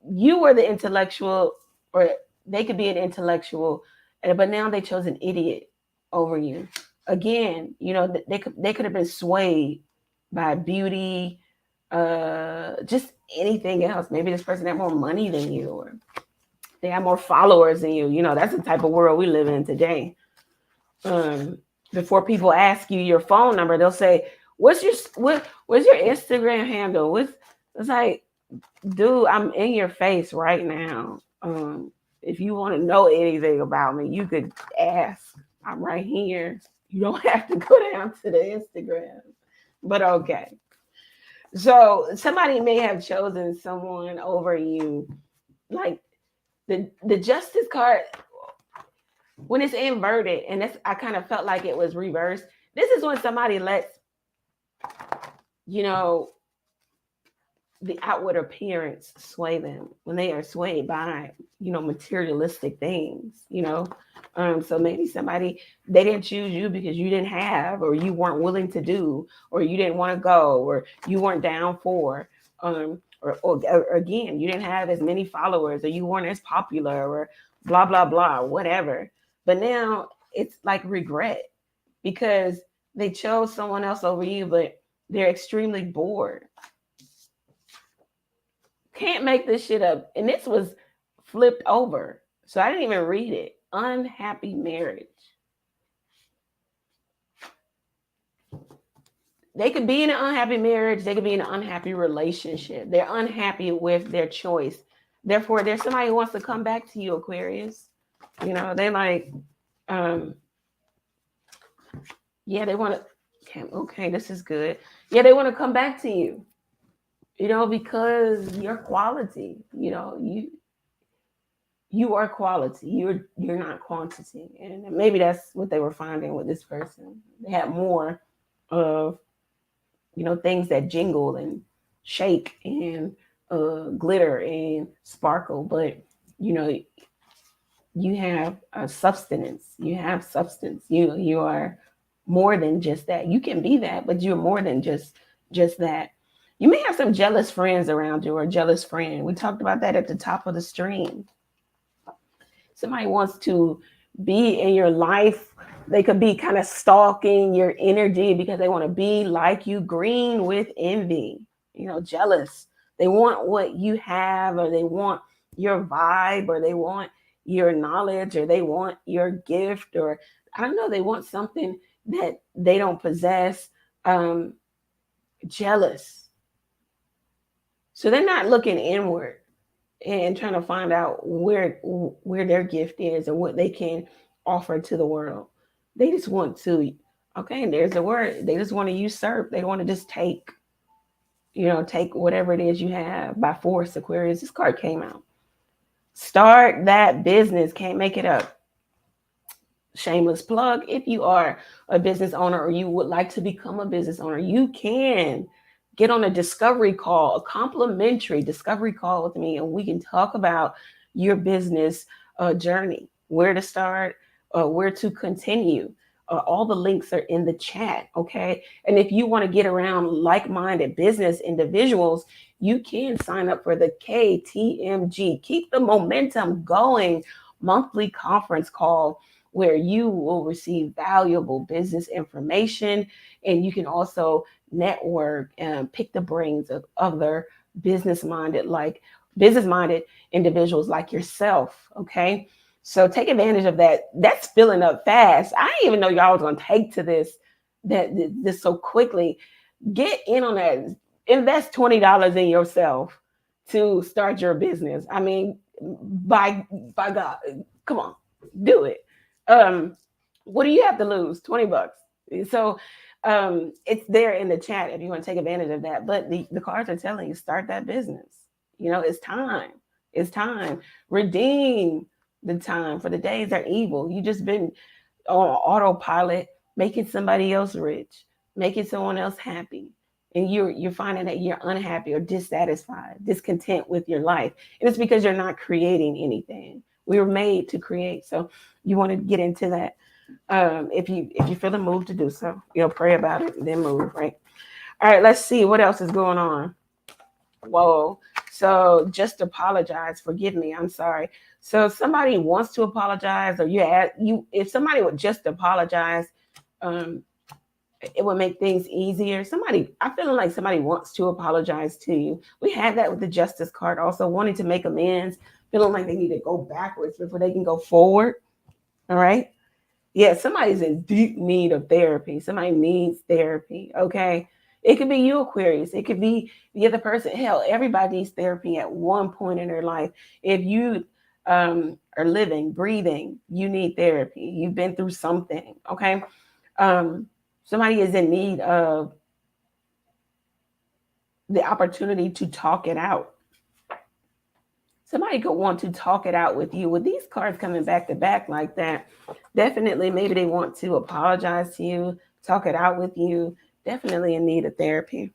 You were the intellectual, or they could be an intellectual, but now they chose an idiot over you. Again, you know, they could have been swayed by beauty, just anything else. Maybe this person had more money than you, or they have more followers than you. You know, that's the type of world we live in today. Before people ask you your phone number, they'll say, what's your Instagram handle? It's like, dude, I'm in your face right now. If you want to know anything about me, you could ask. I'm right here. You don't have to go down to the Instagram. But okay. So somebody may have chosen someone over you. Like the Justice card, when it's inverted, and that's, I kind of felt like it was reversed. This is when somebody lets, you know, the outward appearance sway them, when they are swayed by, you know, materialistic things, you know. So maybe somebody, they didn't choose you because you didn't have, or you weren't willing to do, or you didn't want to go, or you weren't down for, or again, you didn't have as many followers, or you weren't as popular, or blah, blah, blah, whatever. But now it's like regret because they chose someone else over you, but they're extremely bored. Can't make this shit up. And this was flipped over. So I didn't even read it. Unhappy marriage. They could be in an unhappy marriage. They could be in an unhappy relationship. They're unhappy with their choice. Therefore, there's somebody who wants to come back to you, Aquarius. You know, they like, yeah, they want to, okay, this is good. Yeah, they want to come back to you. You know, because you're quality, you know, you are quality. You're not quantity. And maybe that's what they were finding with this person. They had more of, you know, things that jingle and shake and glitter and sparkle. But, you know, you have a substance. You have substance. You are more than just that. You can be that, but you're more than just that. You may have some jealous friends around you or a jealous friend. We talked about that at the top of the stream. Somebody wants to be in your life. They could be kind of stalking your energy because they want to be like you, green with envy, jealous. They want what you have, or they want your vibe, or they want your knowledge, or they want your gift, or I don't know, they want something that they don't possess. Jealous. So they're not looking inward and trying to find out where their gift is and what they can offer to the world. They just want to, okay, and there's the word. They just want to usurp. They want to just take whatever it is you have by force. Aquarius, this card came out. Start that business. Can't make it up. Shameless plug. If you are a business owner or you would like to become a business owner, you can get on a discovery call, a complimentary discovery call with me, and we can talk about your business journey, where to start, where to continue. All the links are in the chat, okay? And if you want to get around like-minded business individuals, you can sign up for the KTMG, Keep the Momentum Going monthly conference call, where you will receive valuable business information, and you can also network and pick the brains of other business-minded individuals like yourself, okay? So take advantage of that. That's filling up fast. I didn't even know y'all was gonna take to this so quickly. Get in on that. Invest $20 in yourself to start your business. I mean, by God, come on, do it. What do you have to lose? $20. So it's there in the chat if you want to take advantage of that. But the cards are telling you, start that business. It's time. It's time. Redeem the time, for the days are evil. You just been on autopilot, making somebody else rich, making someone else happy. And you're finding that you're unhappy or dissatisfied, discontent with your life. And it's because you're not creating anything. We were made to create. So you want to get into that. If you feel the move to do so, pray about it, then move, right? All right, let's see what else is going on. Whoa. So just apologize. Forgive me. I'm sorry. So if somebody wants to apologize, or if somebody would just apologize, it would make things easier. I feel like somebody wants to apologize to you. We had that with the Justice card, also wanting to make amends, feeling like they need to go backwards before they can go forward. All right. Yeah, somebody's in deep need of therapy. Somebody needs therapy. Okay. It could be you, Aquarius. It could be the other person. Hell, everybody needs therapy at one point in their life. If you are living, breathing, you need therapy. You've been through something. Okay. Somebody is in need of the opportunity to talk it out. Somebody could want to talk it out with you. With these cards coming back to back like that, definitely maybe they want to apologize to you, talk it out with you. Definitely in need of therapy.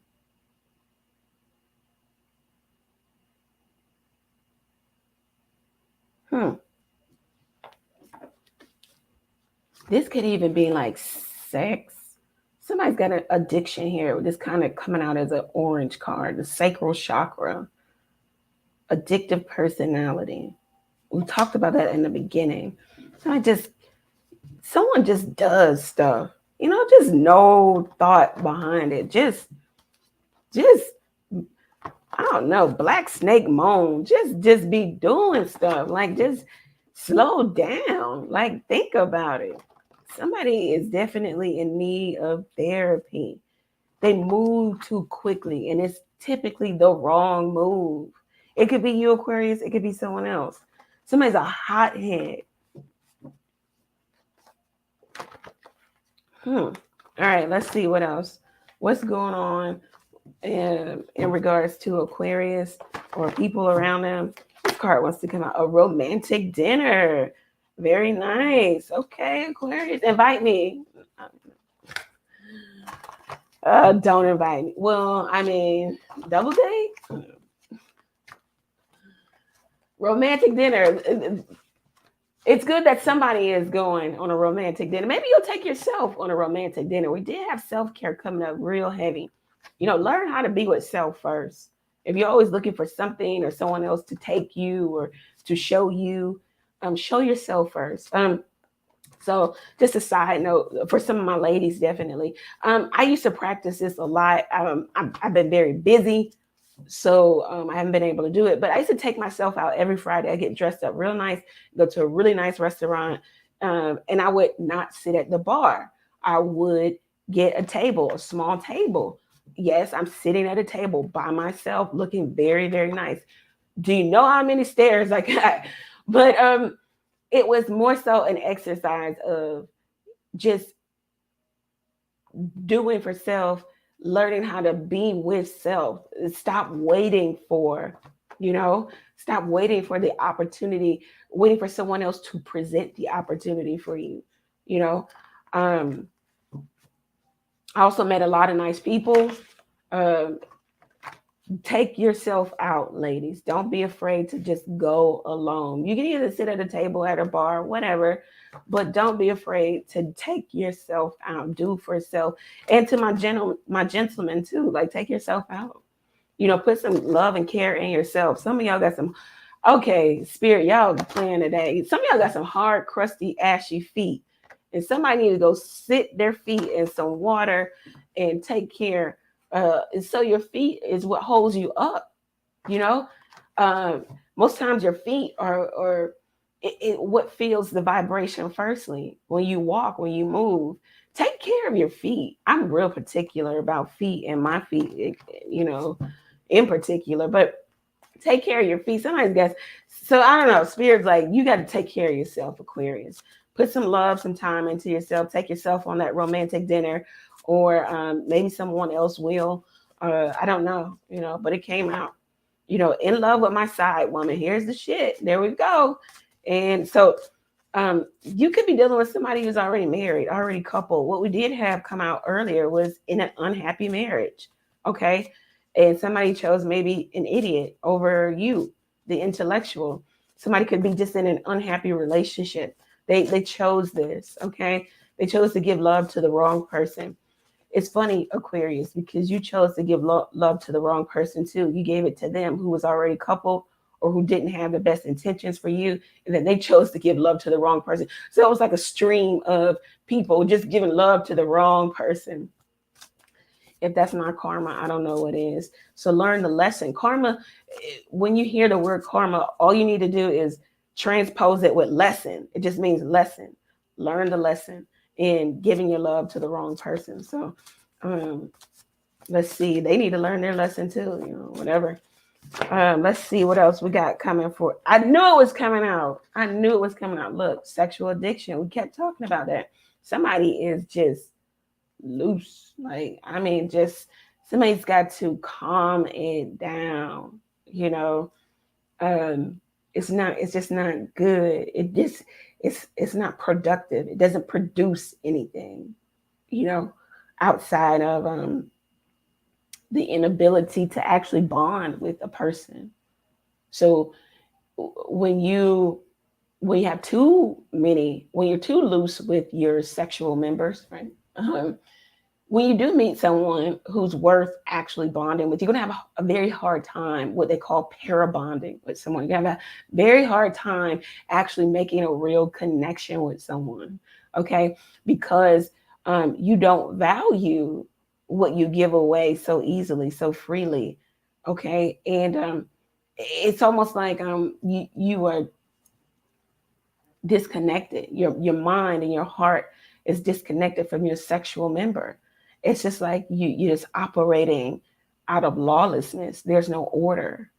This could even be like sex. Somebody's got an addiction here. This kind of coming out as an orange card, the sacral chakra. Addictive personality. We talked about that in the beginning. Someone just does stuff, just no thought behind it. Just I don't know, black snake moan. Just be doing stuff. Like, just slow down. Like, think about it. Somebody is definitely in need of therapy. They move too quickly, and it's typically the wrong move. It could be you, Aquarius. It could be someone else. Somebody's a hothead. All right, let's see what else. What's going on in regards to Aquarius or people around them? This card wants to come out. A romantic dinner. Very nice. Okay, Aquarius, invite me. Don't invite me. Well, I mean, double date? Romantic dinner. It's good that somebody is going on a romantic dinner. Maybe you'll take yourself on a romantic dinner. We did have self-care coming up real heavy. Learn how to be with self first. If you're always looking for something or someone else to take you or to show you, show yourself first. So just a side note for some of my ladies, definitely. I used to practice this a lot. I've been very busy, so I haven't been able to do it. But I used to take myself out every Friday. I get dressed up real nice, go to a really nice restaurant, and I would not sit at the bar. I would get a table, a small table. Yes, I'm sitting at a table by myself, looking very, very nice. Do you know how many stairs I got? But it was more so an exercise of just doing for self, learning how to be with self. Stop waiting for, stop waiting for the opportunity, waiting for someone else to present the opportunity for you. You know, um, I also met a lot of nice people. Um, Take yourself out, ladies. Don't be afraid to just go alone. You can either sit at a table, at a bar, whatever, but don't be afraid to take yourself out. Do for self. And to my gentlemen too, like take yourself out. Put some love and care in yourself. Some of y'all got some, okay, spirit, y'all playing today. Some of y'all got some hard, crusty, ashy feet. And somebody need to go sit their feet in some water and take care. And so your feet is what holds you up. You know, most times your feet are what feels the vibration. Firstly, when you walk, when you move, take care of your feet. I'm real particular about feet and my feet, in particular. But take care of your feet. Somebody's got. So I don't know. Spirit's like you got to take care of yourself, Aquarius. Put some love, some time into yourself. Take yourself on that romantic dinner, or maybe someone else will. I don't know, but it came out. In love with my side woman. Here's the shit. There we go. And so you could be dealing with somebody who's already married, already coupled. What we did have come out earlier was in an unhappy marriage. Okay. And somebody chose maybe an idiot over you, the intellectual. Somebody could be just in an unhappy relationship. They chose this. Okay. They chose to give love to the wrong person. It's funny, Aquarius, because you chose to give love to the wrong person too. You gave it to them who was already coupled or who didn't have the best intentions for you. And then they chose to give love to the wrong person. So it was like a stream of people just giving love to the wrong person. If that's not karma, I don't know what is. So learn the lesson. Karma, when you hear the word karma, all you need to do is transpose it with lesson. It just means lesson. Learn the lesson in giving your love to the wrong person. So let's see. They need to learn their lesson too, whatever. Let's see what else we got coming for. I knew it was coming out. Look, sexual addiction. We kept talking about that. Somebody is just loose. Just somebody's got to calm it down. It's just not good. It's not productive. It doesn't produce anything, outside of the inability to actually bond with a person. So when you're too loose with your sexual members, right? When you do meet someone who's worth actually bonding with, you're going to have a very hard time, what they call para-bonding with someone. You're going to have a very hard time actually making a real connection with someone, okay? Because you don't value what you give away so easily, so freely, okay? And it's almost like you are disconnected. Your mind and your heart is disconnected from your sexual member. It's just like you're just operating out of lawlessness. There's no order.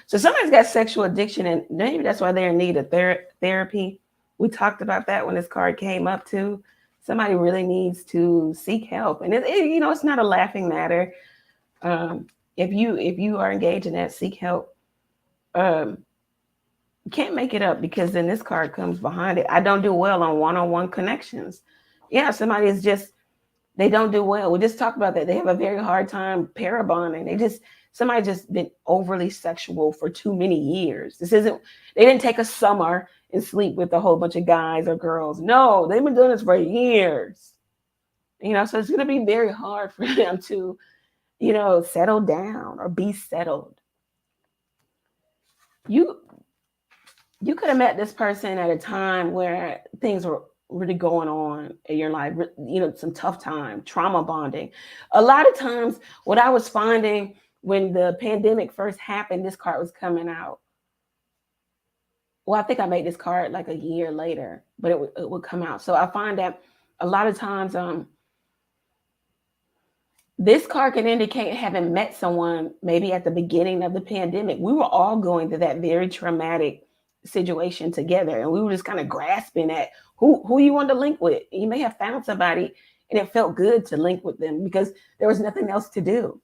So somebody's got sexual addiction, and maybe that's why they're in need of therapy. We talked about that when this card came up too. Somebody really needs to seek help, and it's not a laughing matter. If you are engaged in that, seek help. You can't make it up, because then this card comes behind it. I don't do well on one-on-one connections. Yeah, somebody is just. They don't do well. We just talked about that. They have a very hard time para-bonding. Somebody just been overly sexual for too many years. They didn't take a summer and sleep with a whole bunch of guys or girls. No, they've been doing this for years. So it's going to be very hard for them to settle down or be settled. You could have met this person at a time where things were really going on in your life, some tough time, trauma bonding. A lot of times, what I was finding when the pandemic first happened, this card was coming out. Well, I think I made this card like a year later, but it would come out. So I find that a lot of times, this card can indicate having met someone maybe at the beginning of the pandemic. We were all going through that very traumatic situation together, and we were just kind of grasping at who you wanted to link with. You may have found somebody and it felt good to link with them because there was nothing else to do.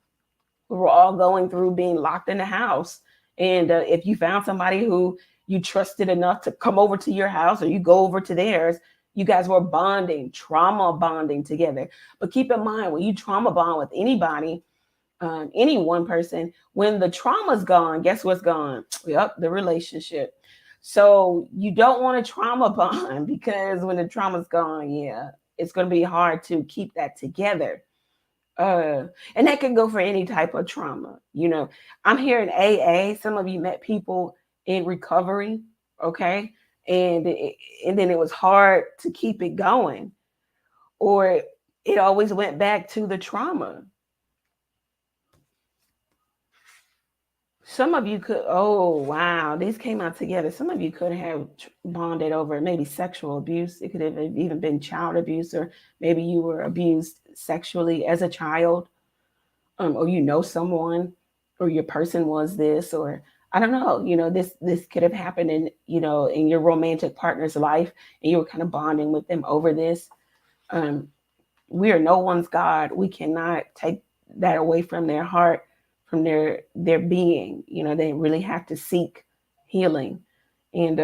We were all going through being locked in the house, and if you found somebody who you trusted enough to come over to your house or you go over to theirs, you guys were bonding, trauma bonding together. But keep in mind, when you trauma bond with anybody, any one person, when the trauma's gone, guess what's gone? Yep, the relationship. So you don't want to trauma bond because when the trauma's gone, yeah, it's going to be hard to keep that together. And that can go for any type of trauma. I'm here in AA. Some of you met people in recovery, okay? And then it was hard to keep it going, or it always went back to the trauma. Some of you could, oh wow, these came out together. Some of you could have bonded over maybe sexual abuse. It could have even been child abuse, or maybe you were abused sexually as a child, or someone, or your person was this, or I don't know. This could have happened in in your romantic partner's life, and you were kind of bonding with them over this. We are no one's God. We cannot take that away from their heart, from their being. They really have to seek healing, and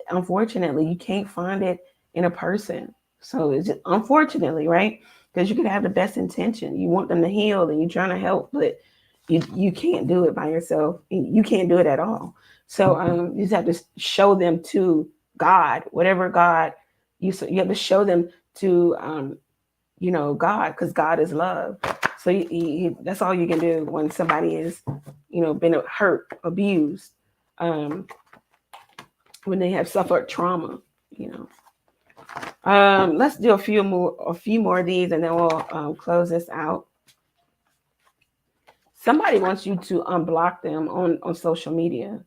unfortunately, you can't find it in a person. So it's just, unfortunately, right? Because you could have the best intention. You want them to heal, and you're trying to help, but you can't do it by yourself. You can't do it at all. So you just have to show them to God, whatever God you have to show them to God, because God is love. So that's all you can do when somebody is been hurt, abused, when they have suffered trauma. Let's do a few more of these, and then we'll close this out. Somebody wants you to unblock them on social media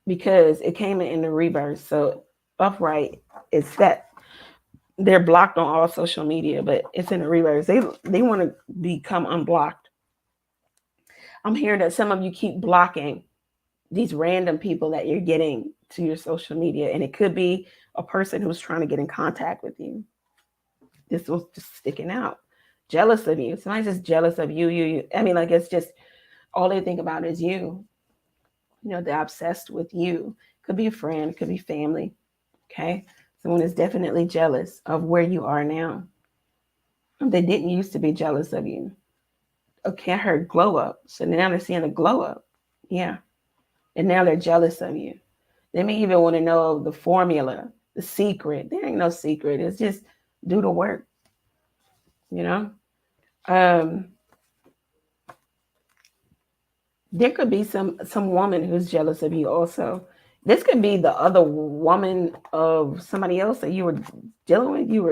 because it came in the reverse. So upright is that they're blocked on all social media, but it's in the reverse. They want to become unblocked. I'm hearing that some of you keep blocking these random people that you're getting to your social media, and it could be a person who's trying to get in contact with you. This was just sticking out. Jealous of you. Somebody's just jealous of you. I mean, like, it's just all they think about is you. They're obsessed with you. Could be a friend, could be family. Okay. Someone is definitely jealous of where you are now. They didn't used to be jealous of you. Okay, I heard glow up. So now they're seeing a glow up. Yeah. And now they're jealous of you. They may even want to know the formula, the secret. There ain't no secret. It's just do the work. There could be some woman who's jealous of you also. This could be the other woman of somebody else that you were dealing with. You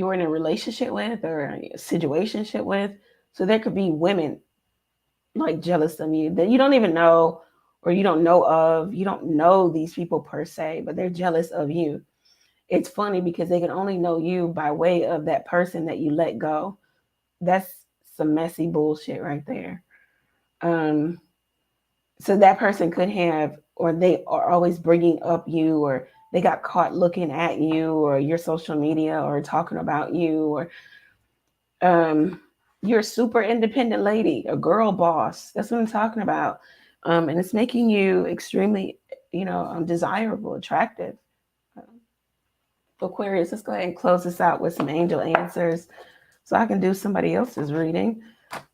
were in a relationship with, or a situationship with. So there could be women like jealous of you that you don't even know, or you don't know of. You don't know these people per se, but they're jealous of you. It's funny because they can only know you by way of that person that you let go. That's some messy bullshit right there. So that person could have, or they are always bringing up you, or they got caught looking at you or your social media or talking about you, or you're a super independent lady, a girl boss. That's what I'm talking about. And it's making you extremely, desirable, attractive. Aquarius, let's go ahead and close this out with some angel answers so I can do somebody else's reading.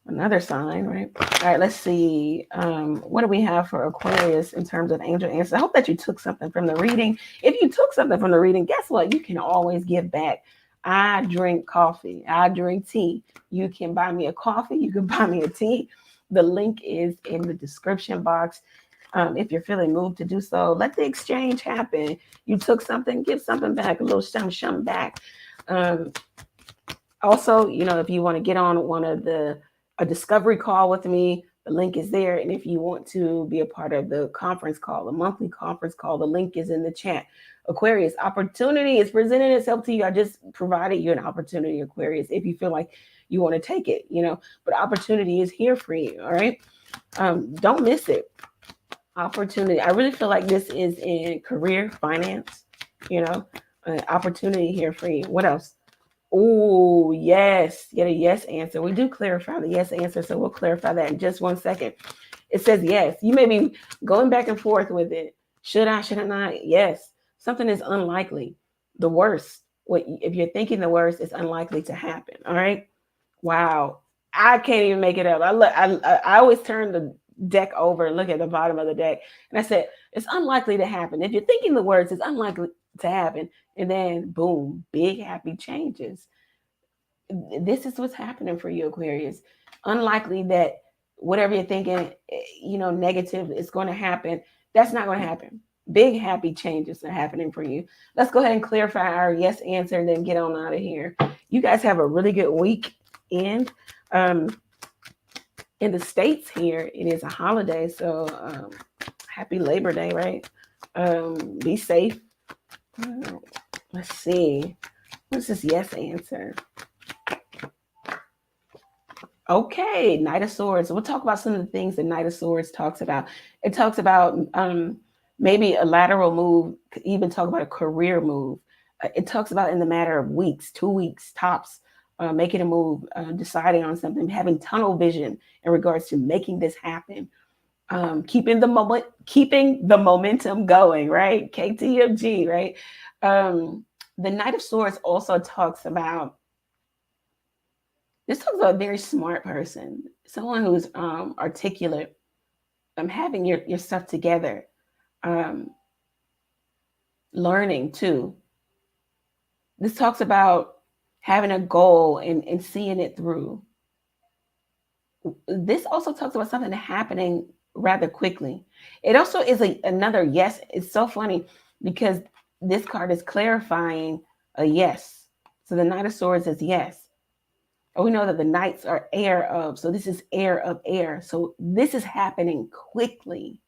Another sign, right? All right, let's see. What do we have for Aquarius in terms of angel answers? I hope that you took something from the reading. If you took something from the reading, guess what? You can always give back. I drink coffee. I drink tea. You can buy me a coffee. You can buy me a tea. The link is in the description box. If you're feeling moved to do so, let the exchange happen. You took something, give something back, a little something back. Also, if you want to get on a discovery call with me, the link is there. And if you want to be a part of the conference call, a monthly conference call, the link is in the chat. Aquarius, opportunity is presenting itself to you. I just provided you an opportunity, Aquarius, if you feel like you want to take it, but opportunity is here for you. All right. Don't miss it. Opportunity. I really feel like this is in career, finance, opportunity here for you. What else? Oh, yes. Get a yes answer. We do clarify the yes answer, so we'll clarify that in just 1 second. It says yes. You may be going back and forth with it. Should I not? Yes. Something is unlikely. The worst. If you're thinking the worst, it's unlikely to happen. All right. Wow. I can't even make it up. I always turn the deck over and look at the bottom of the deck. And I said, it's unlikely to happen. If you're thinking the worst, it's unlikely to happen. And then boom, big happy changes. This is what's happening for you, Aquarius. Unlikely that whatever you're thinking, negative is going to happen. That's not going to happen. Big happy changes are happening for you. Let's go ahead and clarify our yes answer and then get on out of here. You guys have a really good weekend. In the States here, it is a holiday. So happy Labor Day, right? Be safe. Let's see. What's this yes answer? Okay, Knight of Swords. We'll talk about some of the things that Knight of Swords talks about. It talks about maybe a lateral move, even talk about a career move. It talks about in the matter of weeks, 2 weeks tops, making a move, deciding on something, having tunnel vision in regards to making this happen, keeping the momentum going, right? KTMG, right? The Knight of Swords also talks about a very smart person, someone who's articulate, having your stuff together, learning too. This talks about having a goal and seeing it through. This also talks about something happening rather quickly. It also is another yes. It's so funny because this card is clarifying a yes. So the Knight of Swords is yes. We know that the Knights are heir of, so this is heir of heir. So this is happening quickly.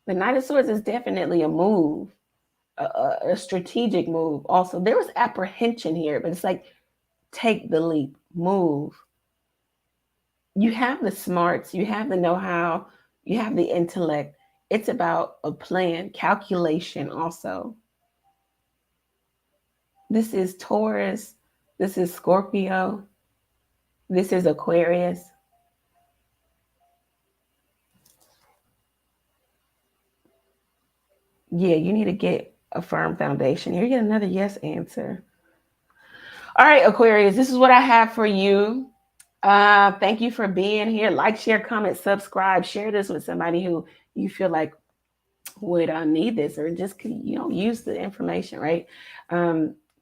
The Knight of Swords is definitely a move, a strategic move. Also, there was apprehension here, but it's like, take the leap, move. You have the smarts, you have the know-how, you have the intellect. It's about a plan, calculation also. This is Taurus. This is Scorpio. This is Aquarius. Yeah, you need to get a firm foundation. Here you get another yes answer. All right, Aquarius, this is what I have for you. Thank you for being here. Like, share, comment, subscribe. Share this with somebody who you feel like would need this, or just use the information, right?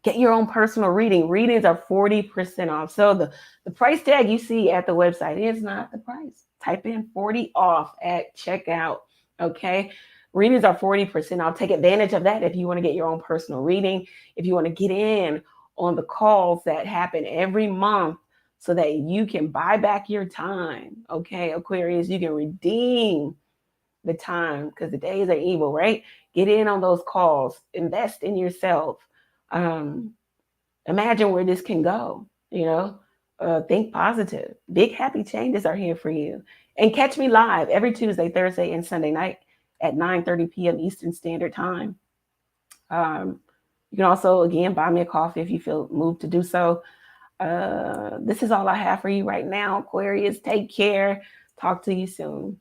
Get your own personal reading. Readings are 40% off. So the price tag you see at the website is not the price. Type in 40 off at checkout. Okay. Readings are 40% off. Take advantage of that if you want to get your own personal reading. If you want to get in on the calls that happen every month so that you can buy back your time. Okay, Aquarius, you can redeem the time because the days are evil, right? Get in on those calls. Invest in yourself. Imagine where this can go. Think positive. Big happy changes are here for you. And catch me live every Tuesday, Thursday, and Sunday night at 9:30 p.m. Eastern Standard Time. You can also, again, buy me a coffee if you feel moved to do so. This is all I have for you right now, Aquarius. Take care. Talk to you soon.